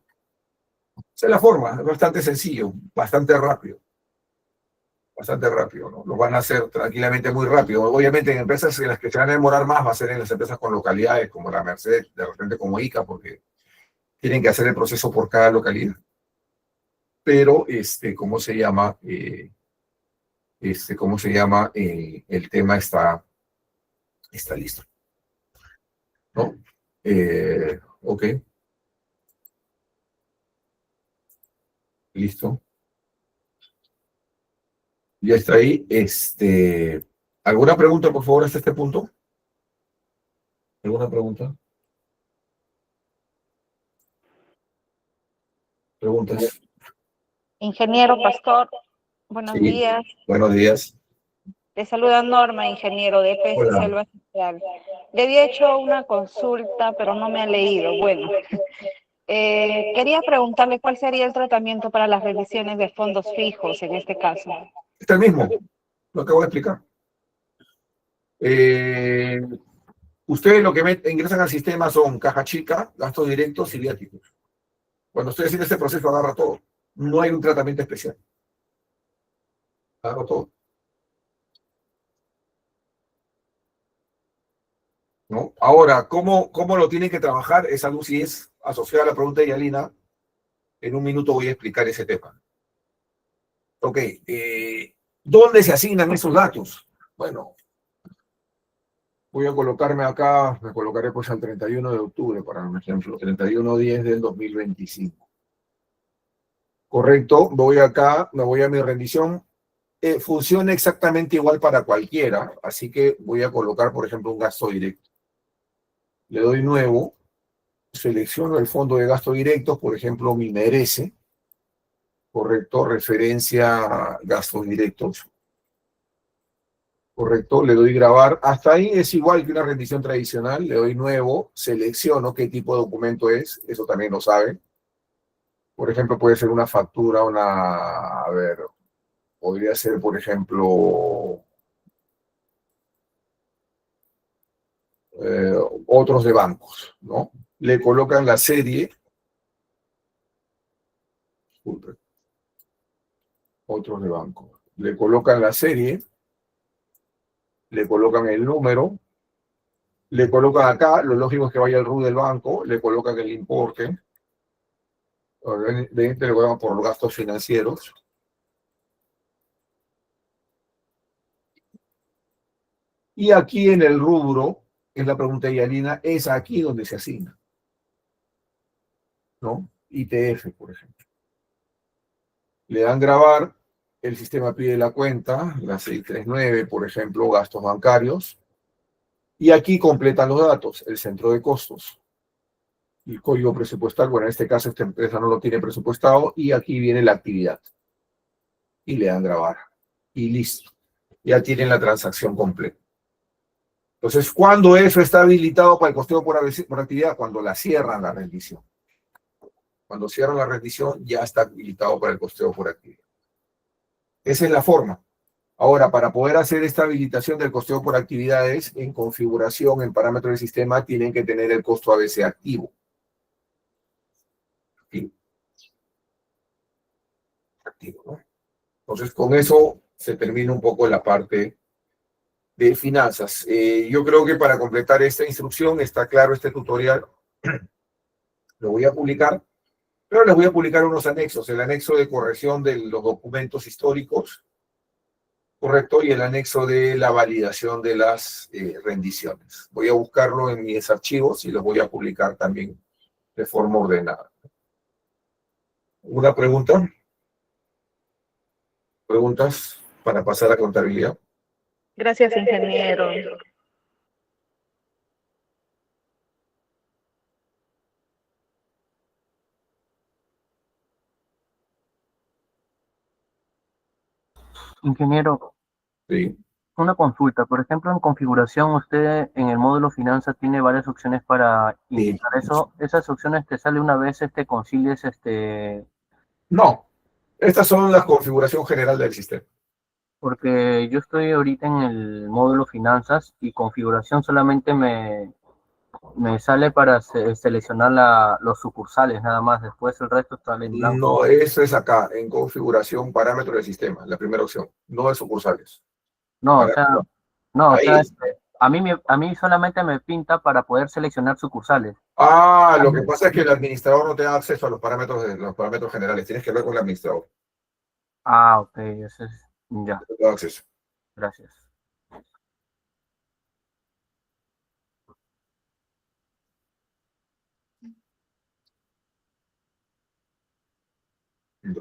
Esa es la forma, es bastante sencillo, bastante rápido. Bastante rápido, ¿no? Lo van a hacer tranquilamente muy rápido. Obviamente en empresas en las que se van a demorar más va a ser en las empresas con localidades como la Merced, de repente como ICA, porque tienen que hacer el proceso por cada localidad. Pero, ¿cómo se llama? ¿Cómo se llama? El tema está listo, ¿no? Ok, listo. Ya está ahí. ¿Alguna pregunta, por favor, hasta este punto? ¿Alguna pregunta? ¿Preguntas? Ingeniero Pastor, buenos Sí, días. buenos días. Te saluda Norma, ingeniero de EPS Hola. Selva Social. Le había hecho una consulta, pero no me ha leído. Bueno, quería preguntarle cuál sería el tratamiento para las revisiones de fondos fijos en este caso. Está el mismo, lo acabo de explicar. Ustedes lo que ingresan al sistema son caja chica, gastos directos y viáticos. Cuando estoy haciendo este proceso, agarra todo. No hay un tratamiento especial. Agarro todo. ¿No? Ahora, ¿cómo lo tienen que trabajar? Es algo, si es asociada a la pregunta de Yalina, en un minuto voy a explicar ese tema. Ok, ¿dónde se asignan esos datos? Bueno, voy a colocarme acá, me colocaré pues al 31 de octubre, para un ejemplo, 31/10 del 2025. Correcto, voy acá, me voy a mi rendición. Funciona exactamente igual para cualquiera, así que voy a colocar, por ejemplo, un gasto directo. Le doy nuevo, selecciono el fondo de gastos directos, por ejemplo, mi merece, correcto, referencia gastos directos, correcto, le doy grabar. Hasta ahí es igual que una rendición tradicional, le doy nuevo, selecciono qué tipo de documento es, eso también lo saben. Por ejemplo, puede ser una factura, a ver, podría ser, por ejemplo, otros de bancos, ¿no? Le colocan la serie, disculpe, otros de bancos, le colocan la serie, le colocan el número, le colocan acá, lo lógico es que vaya el RU del banco, le colocan el importe, le colocan por los gastos financieros. Y aquí en el rubro, es la pregunta de Yalina, es aquí donde se asigna. ¿no? ITF, por ejemplo. Le dan grabar, el sistema pide la cuenta, la 639, por ejemplo, gastos bancarios, y aquí completan los datos, el centro de costos, el código presupuestal, bueno, en este caso esta empresa no lo tiene presupuestado, y aquí viene la actividad. Y le dan grabar. Y listo. Ya tienen la transacción completa. Entonces, ¿cuándo eso está habilitado para el costeo por actividad? Cuando la cierran la rendición. Cuando cierran la rendición, ya está habilitado para el costeo por actividad. Esa es la forma. Ahora, para poder hacer esta habilitación del costeo por actividades, en configuración, en parámetros del sistema, tienen que tener el costo ABC activo. Activo, ¿no? Entonces, con eso se termina un poco la parte de finanzas. Yo creo que para completar esta instrucción, está claro este tutorial, lo voy a publicar, pero les voy a publicar unos anexos, el anexo de corrección de los documentos históricos, correcto, y el anexo de la validación de las rendiciones. Voy a buscarlo en mis archivos y los voy a publicar también de forma ordenada. ¿Una pregunta? ¿Preguntas para pasar a contabilidad? Gracias, ingeniero. Ingeniero, Sí. una consulta. Por ejemplo, en configuración, usted en el módulo finanzas tiene varias opciones para indicar eso. Esas opciones te sale una vez concilies No, estas son la configuración general del sistema. porque yo estoy ahorita en el módulo finanzas y configuración solamente me sale para seleccionar los sucursales nada más. Después el resto está en blanco. No, eso es acá, en configuración, parámetros del sistema, la primera opción, no de sucursales. No, o sea, no, o Ahí. sea, a mí solamente me pinta para poder seleccionar sucursales. Lo que pasa es que el administrador no te da acceso a los parámetros generales, tienes que hablar con el administrador. Ok, eso es, ya, No te da acceso. gracias.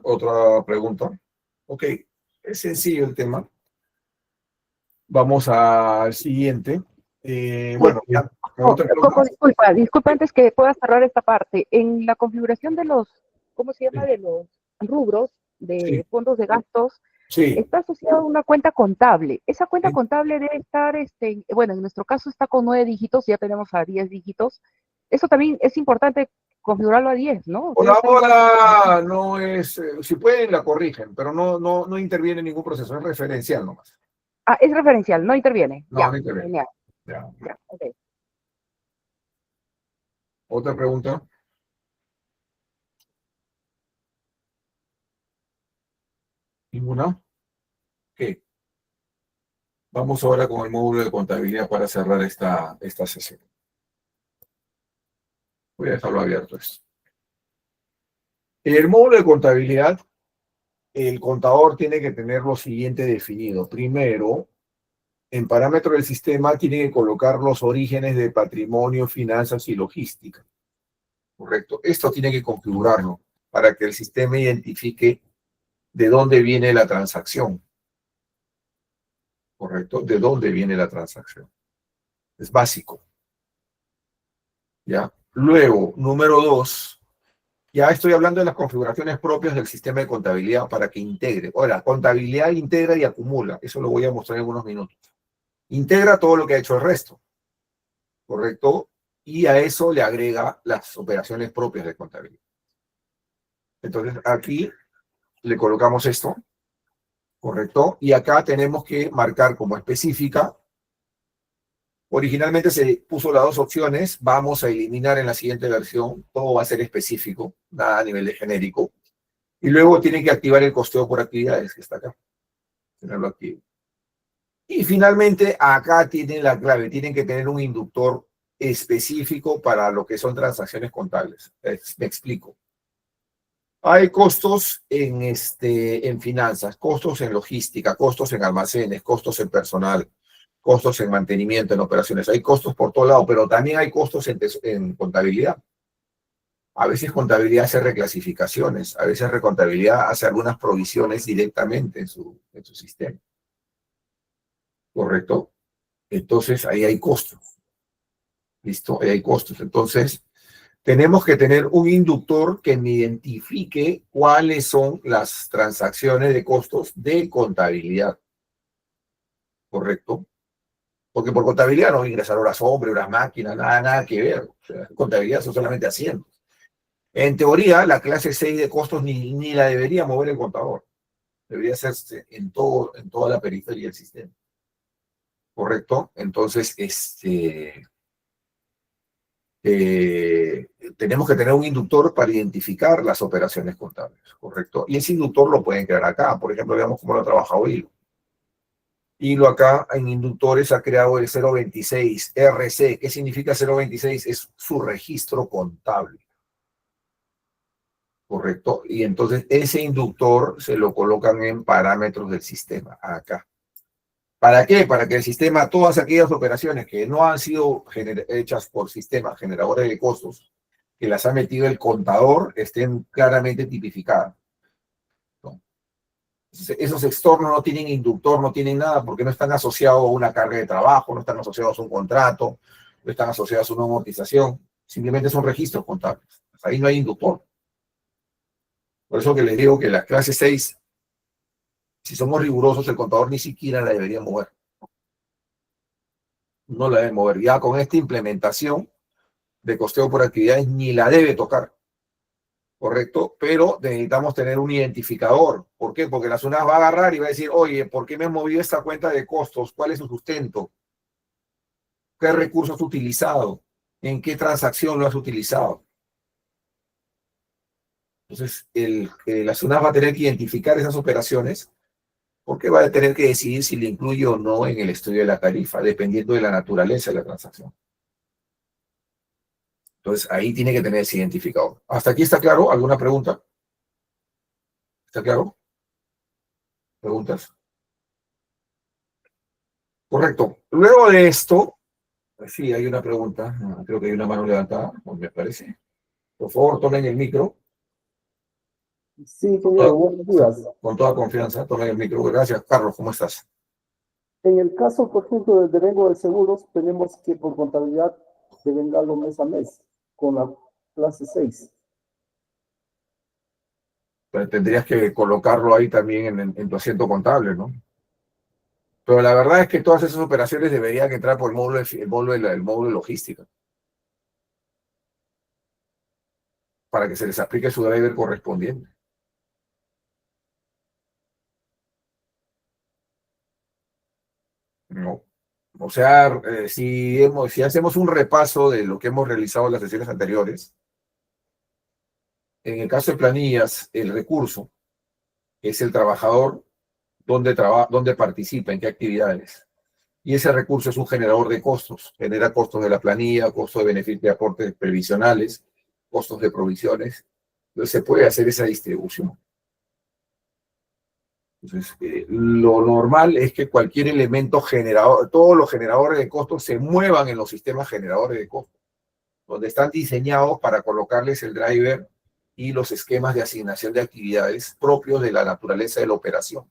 Otra pregunta. Ok, es sencillo el tema. Vamos al siguiente. Bueno, ya. ¿Otra pregunta? Disculpa antes que pueda cerrar esta parte. En la configuración de los, ¿cómo se llama? De los rubros de fondos de gastos, Sí. está asociada a una cuenta contable. Esa cuenta contable debe estar, bueno, en nuestro caso está con 9 dígitos, ya tenemos a 10 dígitos. Eso también es importante configurarlo a 10, ¿no? Por ahora no es, si pueden la corrigen, pero no interviene en ningún proceso, es referencial nomás. Es referencial, no interviene. No, ya, no interviene. Genial. Ya. Okay. ¿Otra pregunta? ¿Ninguna? Ok. Vamos ahora con el módulo de contabilidad para cerrar esta sesión. Voy a dejarlo abierto esto. En el módulo de contabilidad, el contador tiene que tener lo siguiente definido. Primero, en parámetros del sistema, tiene que colocar los orígenes de patrimonio, finanzas y logística. Correcto. Esto tiene que configurarlo para que el sistema identifique de dónde viene la transacción. Correcto. ¿De dónde viene la transacción? Es básico. ¿Ya? Luego, número 2. Ya estoy hablando de las configuraciones propias del sistema de contabilidad para que integre. Ahora, contabilidad integra y acumula. Eso lo voy a mostrar en unos minutos. Integra todo lo que ha hecho el resto. ¿Correcto? Y a eso le agrega las operaciones propias de contabilidad. Entonces, aquí le colocamos esto. ¿Correcto? Y acá tenemos que marcar como específica. Originalmente se puso las 2 opciones. Vamos a eliminar en la siguiente versión. Todo va a ser específico, nada a nivel de genérico. Y luego tienen que activar el costeo por actividades, que está acá. Tenerlo activo. Y finalmente, acá tienen la clave. Tienen que tener un inductor específico para lo que son transacciones contables. Me explico. Hay costos en finanzas, costos en logística, costos en almacenes, costos en personal, costos en mantenimiento, en operaciones. Hay costos por todo lado, pero también hay costos en contabilidad. A veces contabilidad hace reclasificaciones, a veces recontabilidad hace algunas provisiones directamente en su sistema. ¿Correcto? Entonces, ahí hay costos. ¿Listo? Ahí hay costos. Entonces, tenemos que tener un inductor que me identifique cuáles son las transacciones de costos de contabilidad. ¿Correcto? Porque por contabilidad no ingresar horas hombre, horas máquina, nada que ver. O sea, contabilidad son solamente asientos. En teoría, la clase 6 de costos ni la debería mover el contador. Debería hacerse en toda la periferia del sistema. ¿Correcto? Entonces, tenemos que tener un inductor para identificar las operaciones contables, ¿correcto? Y ese inductor lo pueden crear acá. Por ejemplo, veamos cómo lo ha trabajado Hilo. Hilo acá en inductores ha creado el 026 RC. ¿Qué significa 026? Es su registro contable, ¿correcto? Y entonces ese inductor se lo colocan en parámetros del sistema, acá. ¿Para qué? Para que el sistema, todas aquellas operaciones que no han sido hechas por sistemas generadores de costos, que las ha metido el contador, estén claramente tipificadas. ¿No? Esos externos no tienen inductor, no tienen nada, porque no están asociados a una carga de trabajo, no están asociados a un contrato, no están asociados a una amortización, simplemente son registros contables. Ahí no hay inductor. Por eso que les digo que la clase 6, si somos rigurosos, el contador ni siquiera la debería mover. No la debe mover. Ya con esta implementación de costeo por actividades ni la debe tocar. ¿Correcto? Pero necesitamos tener un identificador. ¿Por qué? Porque la SUNAT va a agarrar y va a decir, oye, ¿por qué me has movido esta cuenta de costos? ¿Cuál es su sustento? ¿Qué recursos has utilizado? ¿En qué transacción lo has utilizado? Entonces, la SUNAT va a tener que identificar esas operaciones porque va a tener que decidir si le incluye o no en el estudio de la tarifa, dependiendo de la naturaleza de la transacción. Entonces, ahí tiene que tener ese identificador. ¿Hasta aquí está claro? ¿Alguna pregunta? ¿Está claro? ¿Preguntas? Correcto. Luego de esto, sí, hay una pregunta. Creo que hay una mano levantada, me parece. Por favor, tomen el micro. Sí, ingeniero, buenos días. Con toda confianza, tomen el micro. Gracias. Carlos, ¿cómo estás? En el caso, por ejemplo, del devengo de seguros, tenemos que por contabilidad devengarlo mes a mes con la clase 6. Pero tendrías que colocarlo ahí también en tu asiento contable, ¿no? Pero la verdad es que todas esas operaciones deberían entrar por el módulo de logística. Para que se les aplique su driver correspondiente. No. O sea, si hacemos un repaso de lo que hemos realizado en las sesiones anteriores, en el caso de planillas, el recurso es el trabajador donde participa, en qué actividades. Y ese recurso es un generador de costos. Genera costos de la planilla, costos de beneficios de aportes previsionales, costos de provisiones. Entonces se puede hacer esa distribución. Entonces, lo normal es que cualquier elemento generador, todos los generadores de costos se muevan en los sistemas generadores de costos, donde están diseñados para colocarles el driver y los esquemas de asignación de actividades propios de la naturaleza de la operación.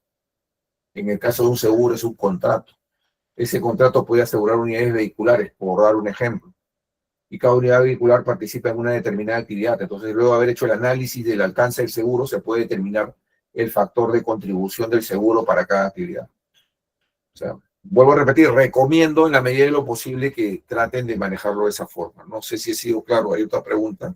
En el caso de un seguro es un contrato. Ese contrato puede asegurar unidades vehiculares, por dar un ejemplo. Y cada unidad vehicular participa en una determinada actividad. Entonces, luego de haber hecho el análisis del alcance del seguro, se puede determinar el factor de contribución del seguro para cada actividad. O sea, vuelvo a repetir, recomiendo en la medida de lo posible que traten de manejarlo de esa forma. No sé si he sido claro. ¿Hay otra pregunta?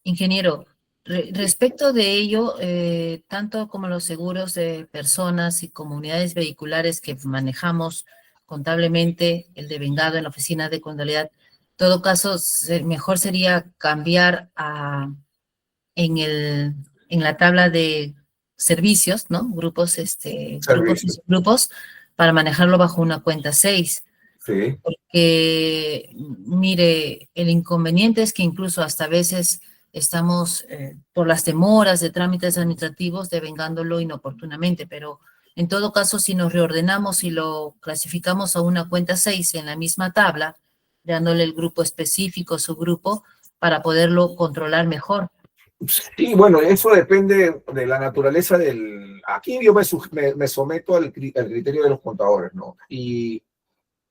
Ingeniero, respecto de ello, tanto como los seguros de personas y comunidades vehiculares que manejamos contablemente, el devengado en la oficina de contabilidad, en todo caso, mejor sería cambiar en la tabla de servicios, ¿no? Grupos, grupos, para manejarlo bajo una cuenta 6. Sí. Porque, mire, el inconveniente es que incluso hasta a veces estamos por las demoras de trámites administrativos devengándolo inoportunamente, pero en todo caso, si nos reordenamos y lo clasificamos a una cuenta 6 en la misma tabla, dándole el grupo específico, subgrupo, para poderlo controlar mejor. Sí, bueno, eso depende de la naturaleza del... Aquí yo me someto al criterio de los contadores, ¿no? Y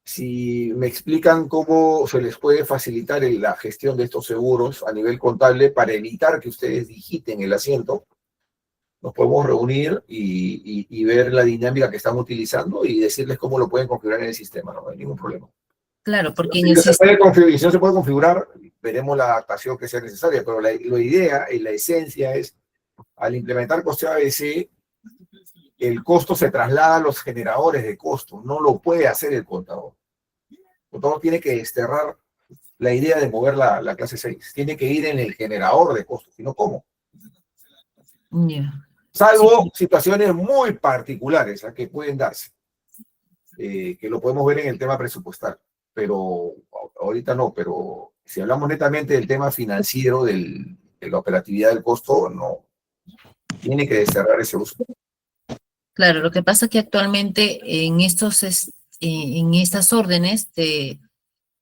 si me explican cómo se les puede facilitar la gestión de estos seguros a nivel contable para evitar que ustedes digiten el asiento, nos podemos reunir y ver la dinámica que están utilizando y decirles cómo lo pueden configurar en el sistema, no hay ningún problema. Claro, porque Si en el no se sistema... puede configurar, si no se puede configurar, veremos la adaptación que sea necesaria, pero la idea y la esencia es, al implementar coste ABC, el costo se traslada a los generadores de costo, no lo puede hacer el contador. El contador tiene que desterrar la idea de mover la clase 6, tiene que ir en el generador de costos, si no, ¿cómo? Yeah. Salvo Sí. situaciones muy particulares que pueden darse, que lo podemos ver en el tema presupuestal, pero ahorita no, pero si hablamos netamente del tema financiero, de la operatividad del costo, no, tiene que desterrar ese uso. Claro, lo que pasa es que actualmente en estas órdenes de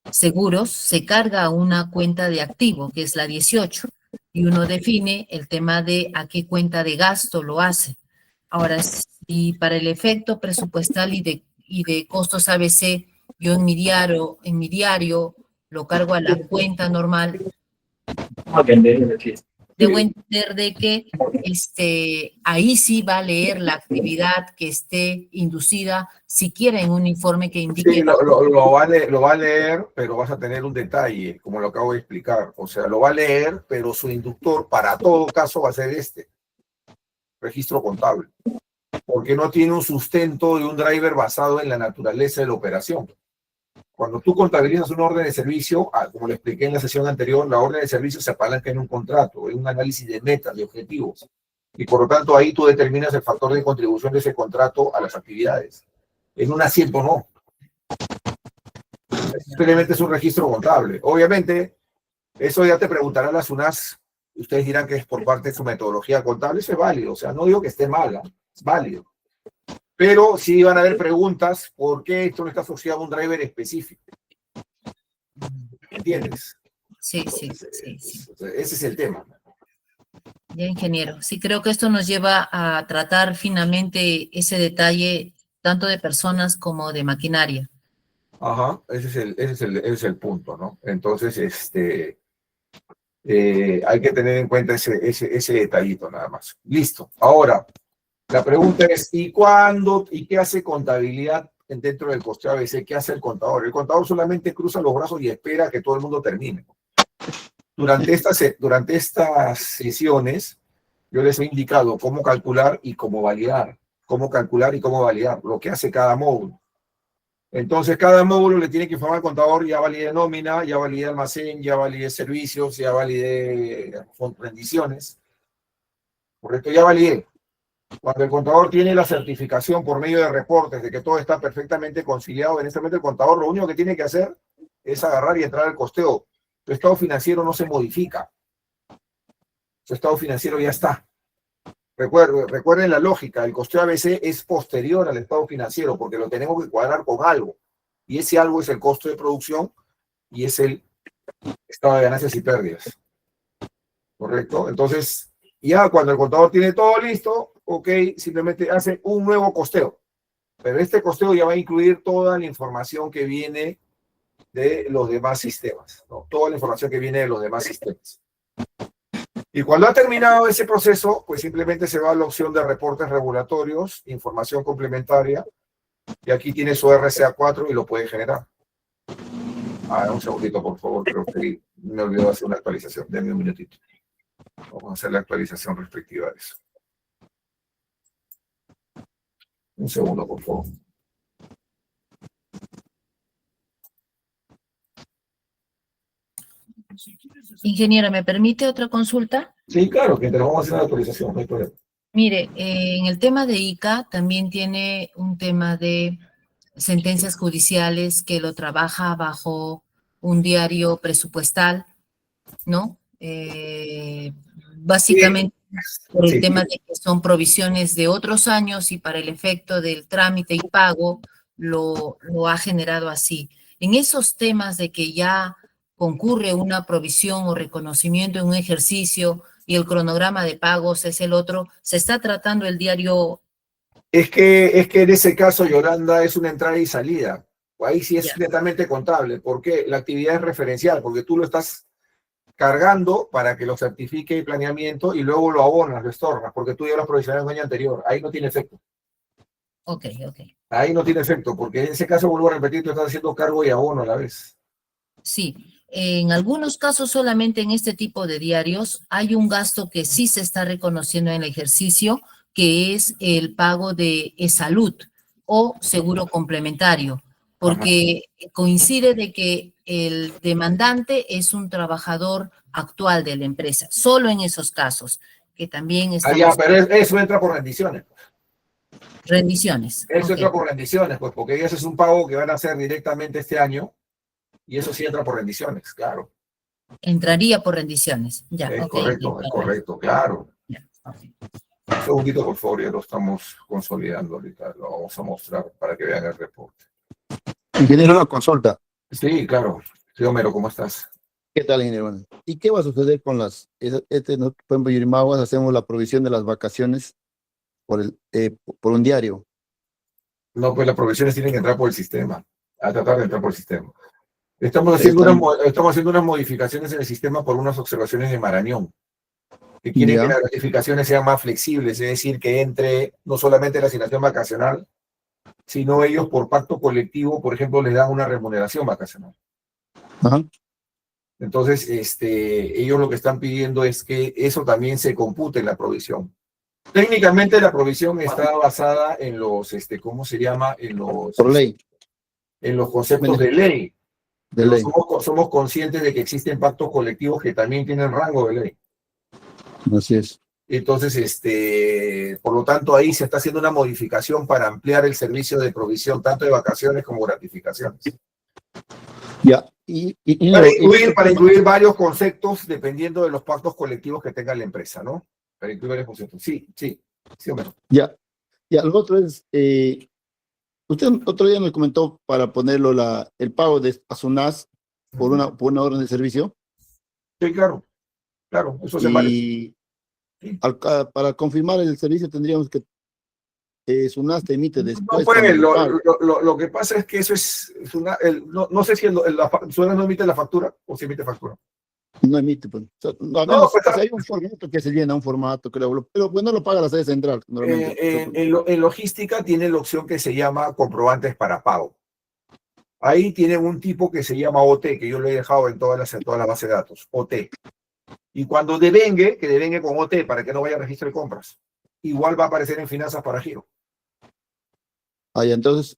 seguros se carga una cuenta de activo, que es la 18, y uno define el tema de a qué cuenta de gasto lo hace. Ahora, si para el efecto presupuestal y de costos ABC, yo en mi diario lo cargo a la cuenta normal, debo entender de que ahí sí va a leer la actividad que esté inducida, siquiera en un informe que indique... Sí, lo va a leer, pero vas a tener un detalle, como lo acabo de explicar. O sea, lo va a leer, pero su inductor para todo caso va a ser registro contable, porque no tiene un sustento de un driver basado en la naturaleza de la operación. Cuando tú contabilizas una orden de servicio, como le expliqué en la sesión anterior, la orden de servicio se apalanca en un contrato, en un análisis de metas, de objetivos. Y por lo tanto, ahí tú determinas el factor de contribución de ese contrato a las actividades. En un asiento no. Simplemente es un registro contable. Obviamente, eso ya te preguntará la SUNAS. Ustedes dirán que es por parte de su metodología contable. Eso es válido. O sea, no digo que esté mala, es válido. Pero sí van a haber preguntas, ¿por qué esto no está asociado a un driver específico? ¿Entiendes? Sí. Ese es el tema. Ya, ingeniero. Sí, creo que esto nos lleva a tratar finamente ese detalle tanto de personas como de maquinaria. Ajá, ese es el punto, ¿no? Entonces, hay que tener en cuenta ese detallito nada más. Listo. Ahora, la pregunta es, ¿y cuándo y qué hace contabilidad dentro del costeo ABC? ¿Qué hace el contador? El contador solamente cruza los brazos y espera que todo el mundo termine. Durante estas sesiones, yo les he indicado cómo calcular y cómo validar. Cómo calcular y cómo validar, lo que hace cada módulo. Entonces, cada módulo le tiene que informar al contador, ya validé nómina, ya validé almacén, ya validé servicios, ya validé rendiciones. Correcto, ya validé. Cuando el contador tiene la certificación por medio de reportes de que todo está perfectamente conciliado, en este momento el contador lo único que tiene que hacer es agarrar y entrar al costeo. Tu estado financiero no se modifica. Su estado financiero ya está. Recuerden la lógica, el costeo ABC es posterior al estado financiero porque lo tenemos que cuadrar con algo. Y ese algo es el costo de producción y es el estado de ganancias y pérdidas. ¿Correcto? Entonces, ya cuando el contador tiene todo listo, ok, simplemente hace un nuevo costeo. Pero este costeo ya va a incluir toda la información que viene de los demás sistemas, ¿no? Toda la información que viene de los demás sistemas. Y cuando ha terminado ese proceso, pues simplemente se va a la opción de reportes regulatorios, información complementaria, y aquí tiene su RCA4 y lo puede generar. Un segundito, por favor, creo que me olvidó hacer una actualización. Denme un minutito. Vamos a hacer la actualización respectiva a eso. Un segundo, por favor. Ingeniero, ¿me permite otra consulta? Sí, claro, que te lo vamos a hacer la actualización, no hay problema. Mire, en el tema de ICA también tiene un tema de sentencias judiciales que lo trabaja bajo un diario presupuestal, ¿no? básicamente por el Sí. tema de que son provisiones de otros años y para el efecto del trámite y pago lo ha generado así. En esos temas de que ya concurre una provisión o reconocimiento en un ejercicio y el cronograma de pagos es el otro, ¿se está tratando el diario? Es que en ese caso, Yolanda, es una entrada y salida. Ahí sí es Ya. netamente contable, porque la actividad es referencial, porque tú lo estás cargando para que lo certifique el planeamiento y luego lo abonas, lo estornas, porque tú ya lo has provisionado el año anterior. Ahí no tiene efecto. Ok. Ahí no tiene efecto, porque en ese caso, vuelvo a repetir, tú estás haciendo cargo y abono a la vez. Sí, en algunos casos solamente en este tipo de diarios hay un gasto que sí se está reconociendo en el ejercicio, que es el pago de salud o seguro complementario, porque coincide de que el demandante es un trabajador actual de la empresa, solo en esos casos, que también Ah, ya, estamos pero eso entra por rendiciones. rendiciones. Eso Ok, entra por rendiciones, pues, porque ese es un pago que van a hacer directamente este año, y eso sí entra por rendiciones, claro. entraría por rendiciones. Ya, ok. Es correcto, claro. Ya, ok. Un segundito, por favor, ya lo estamos consolidando ahorita, lo vamos a mostrar para que vean el reporte. Ingeniero, una consulta. Sí, claro. Sí, Homero, ¿cómo estás? ¿Qué tal, ingeniero? Bueno, ¿y qué va a suceder con las, por ejemplo, Yurimaguas hacemos la provisión de las vacaciones por un diario? No, pues las provisiones tienen que entrar por el sistema, a tratar de entrar por el sistema. Estamos haciendo unas modificaciones en el sistema por unas observaciones de Marañón, que quieren que Ya. las gratificaciones sean más flexibles, es decir, que entre no solamente la asignación vacacional, sino ellos por pacto colectivo, por ejemplo, les dan una remuneración vacacional. Ajá. Entonces, ellos lo que están pidiendo es que eso también se compute en la provisión. Técnicamente la provisión está basada en los, ¿cómo se llama? Por ley, En los conceptos de ley. de Pero ley. somos conscientes de que existen pactos colectivos que también tienen rango de ley. Así es. Entonces, por lo tanto, ahí se está haciendo una modificación para ampliar el servicio de provisión, tanto de vacaciones como gratificaciones. Ya. Para incluir varios conceptos dependiendo de los pactos colectivos que tenga la empresa, ¿no? Para incluir varios conceptos. Sí, hombre. Ya. Lo otro es, usted otro día me comentó para ponerlo el pago a SUNAS por una orden de servicio. Sí, claro, eso se vale. Y Sí. para confirmar el servicio tendríamos que SUNAS te emite después. No, pues, lo que pasa es que eso es no sé si SUNAS no emite la factura o si emite factura. No emite, pues. Hay un formato que se llena, un formato, creo, pero pues no lo paga la sede central. En logística tiene la opción que se llama comprobantes para pago. Ahí tienen un tipo que se llama OT, que yo lo he dejado en todas las bases de datos, OT. Y cuando devengue, que devengue con OT para que no vaya a registro de compras. Igual va a aparecer en finanzas para giro. Entonces,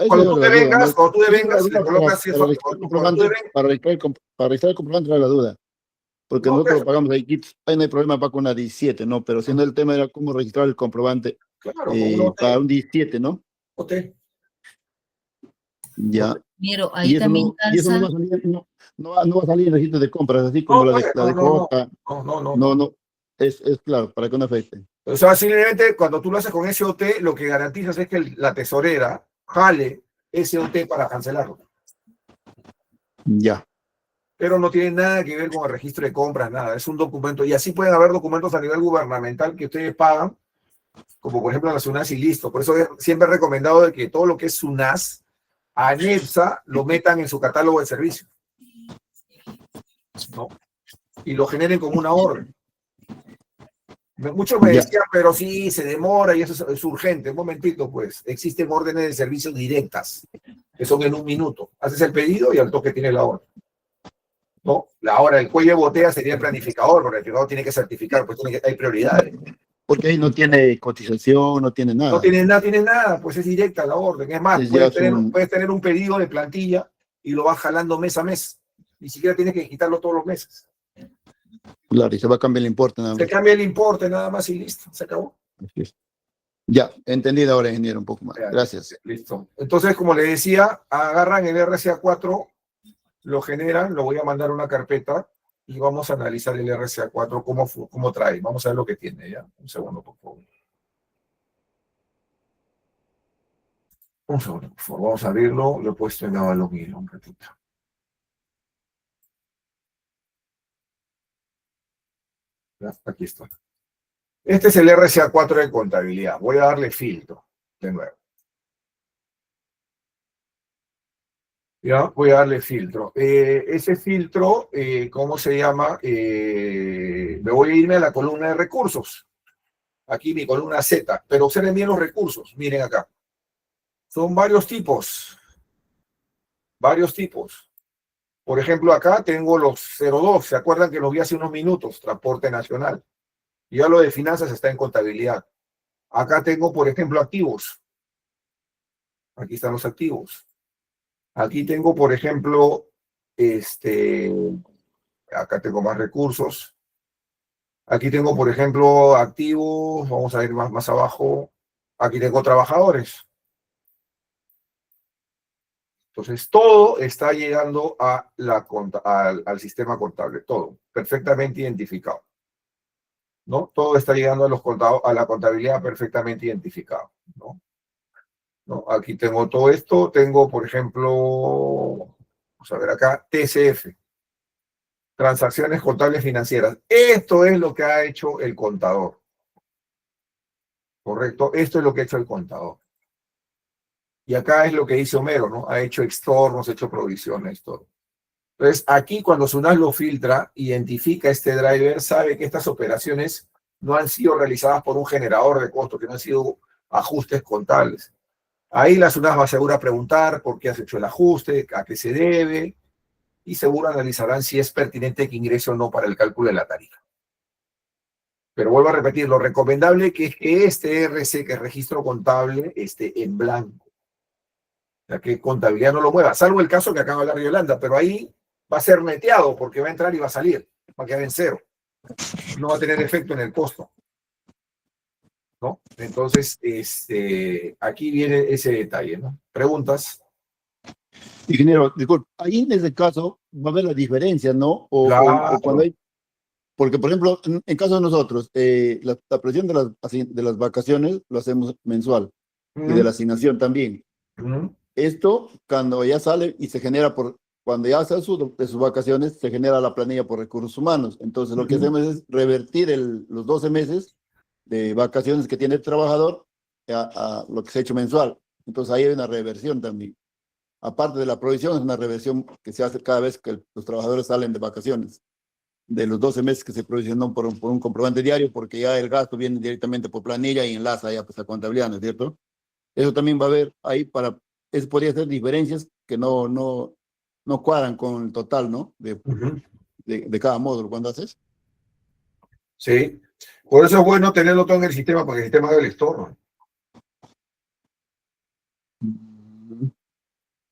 Cuando tú devengas, le colocas para registrar el comprobante era la duda. Porque nosotros lo pagamos ahí no hay problema para con una 17, ¿no? Pero siendo el tema era cómo registrar el comprobante para un 17, ¿no? OT. Ya. Pero ahí también y eso no va a salir en registro de compras, así como la de Coca. No. Es claro, para que no afecte. O sea, simplemente cuando tú lo haces con ese OT, lo que garantizas es que la tesorera jale ese OT para cancelarlo. Ya. Pero no tiene nada que ver con el registro de compras, nada. Es un documento. Y así pueden haber documentos a nivel gubernamental que ustedes pagan, como por ejemplo la SUNAS y listo. Por eso siempre he recomendado de que todo lo que es SUNAS, ANEPSA, lo metan en su catálogo de servicios, ¿no? Y lo generen como una orden. Muchos me decían, pero sí, se demora y eso es urgente. Un momentito, pues. Existen órdenes de servicio directas, que son en un minuto. Haces el pedido y al toque tienes la orden. ¿No? Ahora, el cuello de botella sería el planificador, porque el planificador tiene que certificar, pues hay prioridades. Porque ahí no tiene cotización, no tiene nada. No tiene nada, pues es directa la orden. Es más, puedes tener un pedido de plantilla y lo vas jalando mes a mes. Ni siquiera tienes que quitarlo todos los meses. Claro, y se va a cambiar el importe nada más. Se cambia el importe nada más y listo, se acabó. Ya, entendido ahora, ingeniero, un poco más. Gracias. Listo. Entonces, como le decía, agarran el RCA4, lo generan, lo voy a mandar a una carpeta y vamos a analizar el RCA4, cómo trae. Vamos a ver lo que tiene, ¿ya? Un segundo, por favor. Un segundo, por favor. Vamos a abrirlo. Lo he puesto en Avalon un ratito. ¿Ya? Aquí está. Este es el RCA4 de contabilidad. Voy a darle filtro de nuevo. Ya, voy a darle filtro. Ese filtro, ¿cómo se llama? Me voy a irme a la columna de recursos. Aquí mi columna Z. Pero observen bien los recursos. Miren acá. Son varios tipos. Varios tipos. Por ejemplo, acá tengo los 02. ¿Se acuerdan que los vi hace unos minutos? Transporte nacional. Y ya lo de finanzas está en contabilidad. Acá tengo, por ejemplo, activos. Aquí están los activos. Aquí tengo, por ejemplo, acá tengo más recursos. Aquí tengo, por ejemplo, activos. Vamos a ir más abajo. Aquí tengo trabajadores. Entonces, todo está llegando al sistema contable. Todo. Perfectamente identificado. ¿No? Todo está llegando a la contabilidad perfectamente identificado. ¿No? ¿No? Aquí tengo todo esto. Tengo, por ejemplo, vamos a ver acá, TCF. Transacciones contables financieras. Esto es lo que ha hecho el contador. ¿Correcto? Esto es lo que ha hecho el contador. Y acá es lo que dice Homero, ¿no? Ha hecho extornos, ha hecho provisiones, todo. Entonces, aquí cuando Sunat lo filtra, identifica este driver, sabe que estas operaciones no han sido realizadas por un generador de costos, que no han sido ajustes contables. Ahí la Sunat va a seguro a preguntar por qué has hecho el ajuste, a qué se debe, y seguro analizarán si es pertinente que ingrese o no para el cálculo de la tarifa. Pero vuelvo a repetir, lo recomendable que es que este RC, que es registro contable, esté en blanco. O sea, que contabilidad no lo mueva, salvo el caso que acaba de hablar Yolanda, pero ahí va a ser neteado porque va a entrar y va a salir, va a quedar en cero. No va a tener efecto en el costo. ¿No? Entonces, aquí viene ese detalle, ¿no? ¿Preguntas? Ingeniero, disculpe, ahí en ese caso va a haber la diferencia, ¿no? Claro. O cuando hay, porque, por ejemplo, en caso de nosotros, la presión de las vacaciones lo hacemos mensual y de la asignación también. Esto, cuando ya sale y se genera cuando ya sale de sus vacaciones, se genera la planilla por recursos humanos. Entonces, lo que hacemos es revertir los 12 meses de vacaciones que tiene el trabajador a lo que se ha hecho mensual. Entonces, ahí hay una reversión también. Aparte de la provisión, es una reversión que se hace cada vez que los trabajadores salen de vacaciones, de los 12 meses que se provisionan por un comprobante diario, porque ya el gasto viene directamente por planilla y enlaza ya pues, a contabilidad, ¿no es cierto? Eso también va a haber ahí eso podría ser diferencias que no cuadran con el total, ¿no? De cada módulo, cuando haces. Sí. Por eso es bueno tenerlo todo en el sistema, porque el sistema haga el estorno.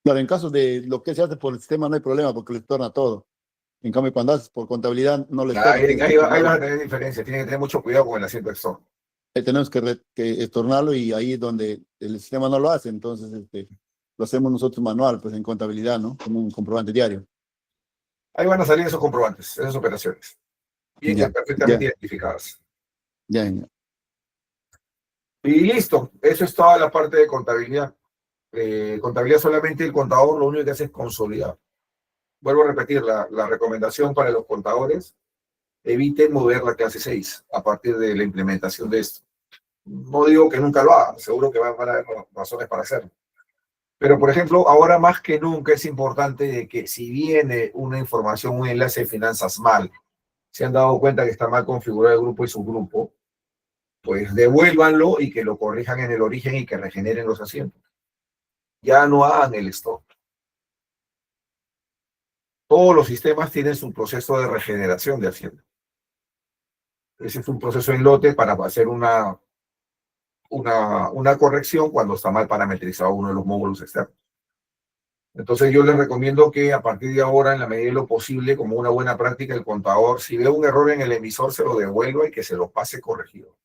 Claro, en caso de lo que se hace por el sistema no hay problema, porque le estorna todo. En cambio, cuando haces por contabilidad, no le estorna. Ahí vas a tener diferencia. Tiene que tener mucho cuidado con el asiento extorno. Tenemos que estornarlo y ahí es donde el sistema no lo hace, entonces lo hacemos nosotros manual, pues en contabilidad, ¿no? Como un comprobante diario. Ahí van a salir esos comprobantes, esas operaciones. Bien, ya perfectamente identificadas. Ya. Y listo, eso es toda la parte de contabilidad. Contabilidad solamente el contador lo único que hace es consolidar. Vuelvo a repetir, la recomendación para los contadores, eviten mover la clase 6 a partir de la implementación de esto. No digo que nunca lo hagan, seguro que van a haber razones para hacerlo. Pero, por ejemplo, ahora más que nunca es importante de que si viene una información, un enlace de finanzas mal, se han dado cuenta que está mal configurado el grupo y subgrupo, pues devuélvanlo y que lo corrijan en el origen y que regeneren los asientos. Ya no hagan el stop. Todos los sistemas tienen su proceso de regeneración de asientos. Ese es un proceso en lote para hacer una corrección cuando está mal parametrizado uno de los módulos externos. Entonces yo les recomiendo que a partir de ahora, en la medida de lo posible, como una buena práctica, el contador, si ve un error en el emisor, se lo devuelva y que se lo pase corregido.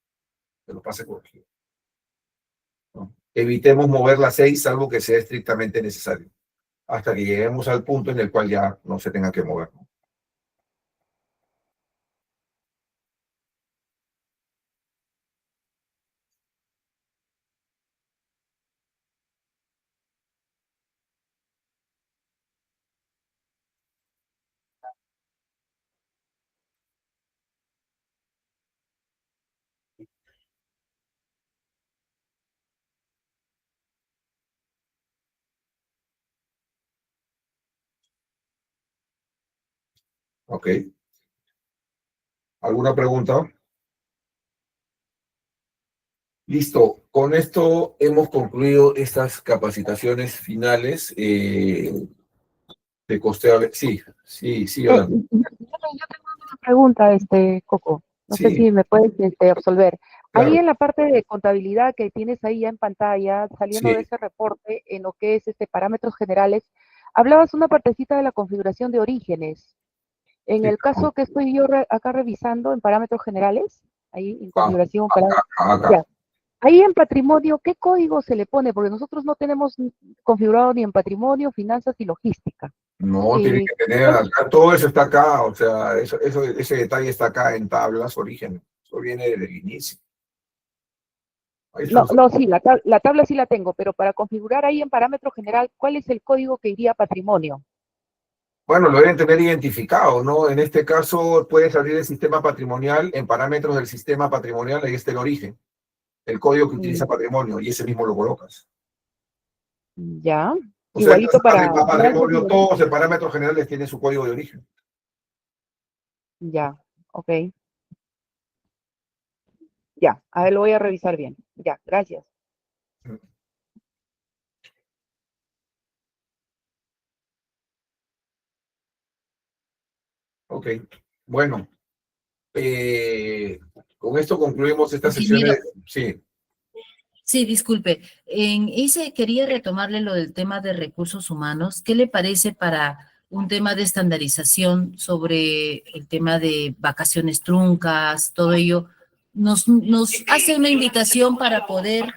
Se lo pase corregido. ¿No? Evitemos mover la 6, salvo que sea estrictamente necesario, hasta que lleguemos al punto en el cual ya no se tenga que mover. Ok. ¿Alguna pregunta? Listo. Con esto hemos concluido estas capacitaciones finales de costeo. Sí, Yolanda. Yo tengo una pregunta, Coco. No sé Sí, si me puedes absolver. Ahí claro. en la parte de contabilidad que tienes ahí ya en pantalla, saliendo de Sí, ese reporte, en lo que es parámetros generales, hablabas una partecita de la configuración de orígenes. En sí. el caso que estoy yo acá revisando en parámetros generales, ahí en Ah, configuración, acá. ya. Ahí en patrimonio, ¿qué código se le pone? Porque nosotros no tenemos configurado ni en patrimonio, finanzas y logística. No, tiene Eh, que tener acá, todo eso está acá, o sea, ese detalle está acá en tablas, origen. Eso viene desde el inicio. Ahí está. No, no, sí, la tabla sí la tengo, pero para configurar ahí en parámetro general, ¿cuál es el código que iría a patrimonio? Bueno, lo deben tener identificado, ¿no? En este caso, puedes abrir el sistema patrimonial, en parámetros del sistema patrimonial, ahí está el origen, el código que utiliza Mm, patrimonio, y ese mismo lo colocas. ya, O sea, igualito para finanzas y patrimonio, todos en logística. parámetros generales tienen su código de origen. Ya, ok, ya, a ver, lo voy a revisar bien. Ya, gracias. Ok, bueno, con esto concluimos esta sesión. Ingeniero, Sí, sí, disculpe. En ese quería retomarle lo del tema de recursos humanos. ¿Qué le parece para un tema de estandarización sobre el tema de vacaciones truncas, todo ello? Nos hace una invitación para poder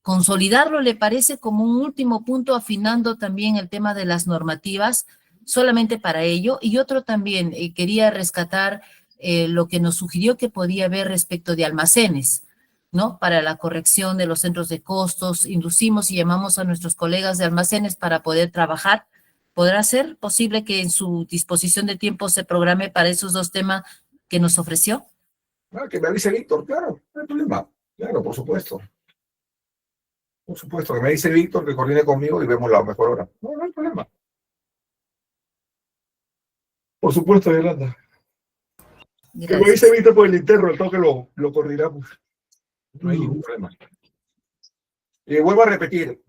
consolidarlo, ¿le parece como un último punto, afinando también el tema de las normativas, solamente para ello? Y otro también, quería rescatar lo que nos sugirió que podía haber respecto de almacenes, ¿no? Para la corrección de los centros de costos, inducimos y llamamos a nuestros colegas de almacenes para poder trabajar. ¿Podrá ser posible que en su disposición de tiempo se programe para esos dos temas que nos ofreció? que me avise Víctor, claro, no hay problema. Claro, por supuesto. Por supuesto, que me dice Víctor, que coordine conmigo y vemos la mejor hora. No, no hay problema. Por supuesto, Yolanda. Que me dice Gracias. Víctor por el interno, el toque lo coordinamos. No hay ningún problema. Vuelvo a repetir,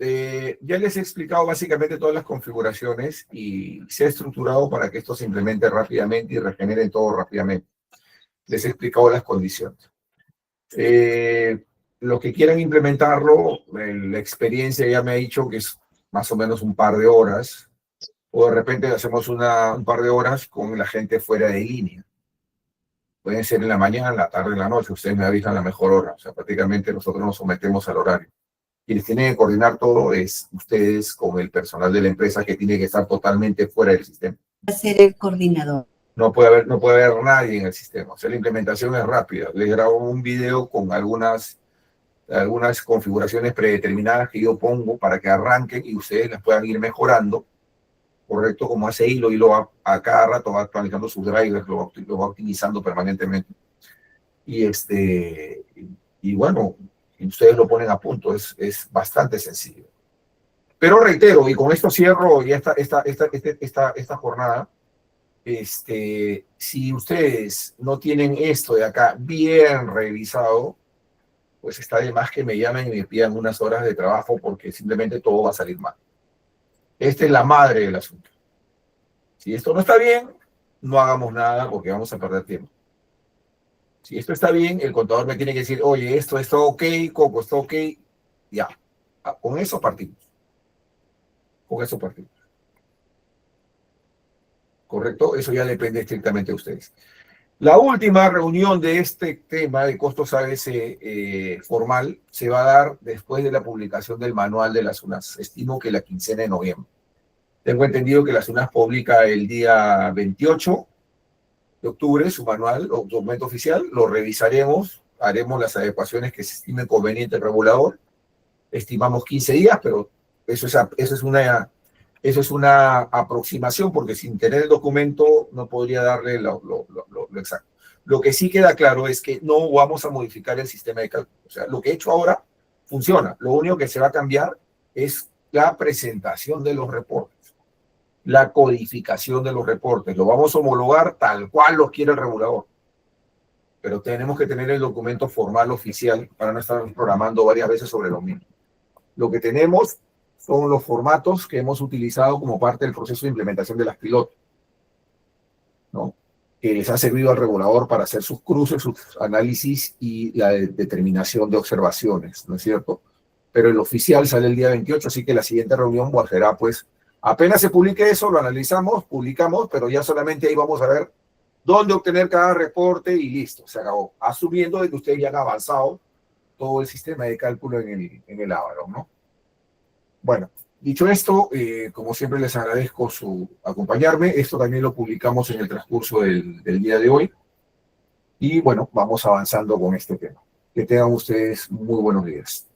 ya les he explicado básicamente todas las configuraciones y se ha estructurado para que esto se implemente rápidamente y regenere todo rápidamente. Les he explicado las condiciones. Los que quieran implementarlo, la experiencia ya me ha dicho que es más o menos un par de horas, o de repente hacemos un par de horas con la gente fuera de línea. Pueden ser en la mañana, en la tarde, en la noche, ustedes me avisan la mejor hora, o sea, prácticamente nosotros nos sometemos al horario. Quienes tienen que coordinar todo es ustedes con el personal de la empresa que tiene que estar totalmente fuera del sistema. Ser el coordinador. No puede haber nadie en el sistema. O sea, la implementación es rápida. Les grabo un video con algunas configuraciones predeterminadas que yo pongo para que arranquen y ustedes las puedan ir mejorando, correcto, como hace Hilo a cada rato va actualizando sus drivers, lo va optimizando permanentemente. Y bueno, ustedes lo ponen a punto, es bastante sencillo. Pero reitero, y con esto cierro ya esta jornada, si ustedes no tienen esto de acá bien revisado, pues está de más que me llamen y me pidan unas horas de trabajo porque simplemente todo va a salir mal. Esta es la madre del asunto. Si esto no está bien, no hagamos nada porque vamos a perder tiempo. Si esto está bien, el contador me tiene que decir, oye, esto está ok, Coco, está ok, ya. Con eso partimos. Con eso partimos. ¿Correcto? Eso ya depende estrictamente de ustedes. La última reunión de este tema de costos ABC formal se va a dar después de la publicación del manual de las UNAS. Estimo que la quincena de noviembre. Tengo entendido que las UNAS publica el día 28 de octubre su manual o documento oficial. Lo revisaremos, haremos las adecuaciones que se estimen conveniente el regulador. Estimamos 15 días, pero eso es una aproximación, porque sin tener el documento no podría darle lo exacto. Lo que sí queda claro es que no vamos a modificar el sistema de cálculo. O sea, lo que he hecho ahora funciona. Lo único que se va a cambiar es la presentación de los reportes. la codificación de los reportes. Lo vamos a homologar tal cual lo quiere el regulador. Pero tenemos que tener el documento formal oficial para no estar programando varias veces sobre lo mismo. Lo que tenemos son los formatos que hemos utilizado como parte del proceso de implementación de las pilotos, ¿no? Que les ha servido al regulador para hacer sus cruces, sus análisis y la determinación de observaciones, ¿no es cierto? Pero el oficial sale el día 28, así que la siguiente reunión será, pues, apenas se publique eso, lo analizamos, publicamos, pero ya solamente ahí vamos a ver dónde obtener cada reporte y listo, se acabó. Asumiendo de que ustedes ya han avanzado todo el sistema de cálculo en el Avalon, ¿no? Bueno, dicho esto, como siempre les agradezco su acompañarme. Esto también lo publicamos en el transcurso del día de hoy. Y bueno, vamos avanzando con este tema. Que tengan ustedes muy buenos días.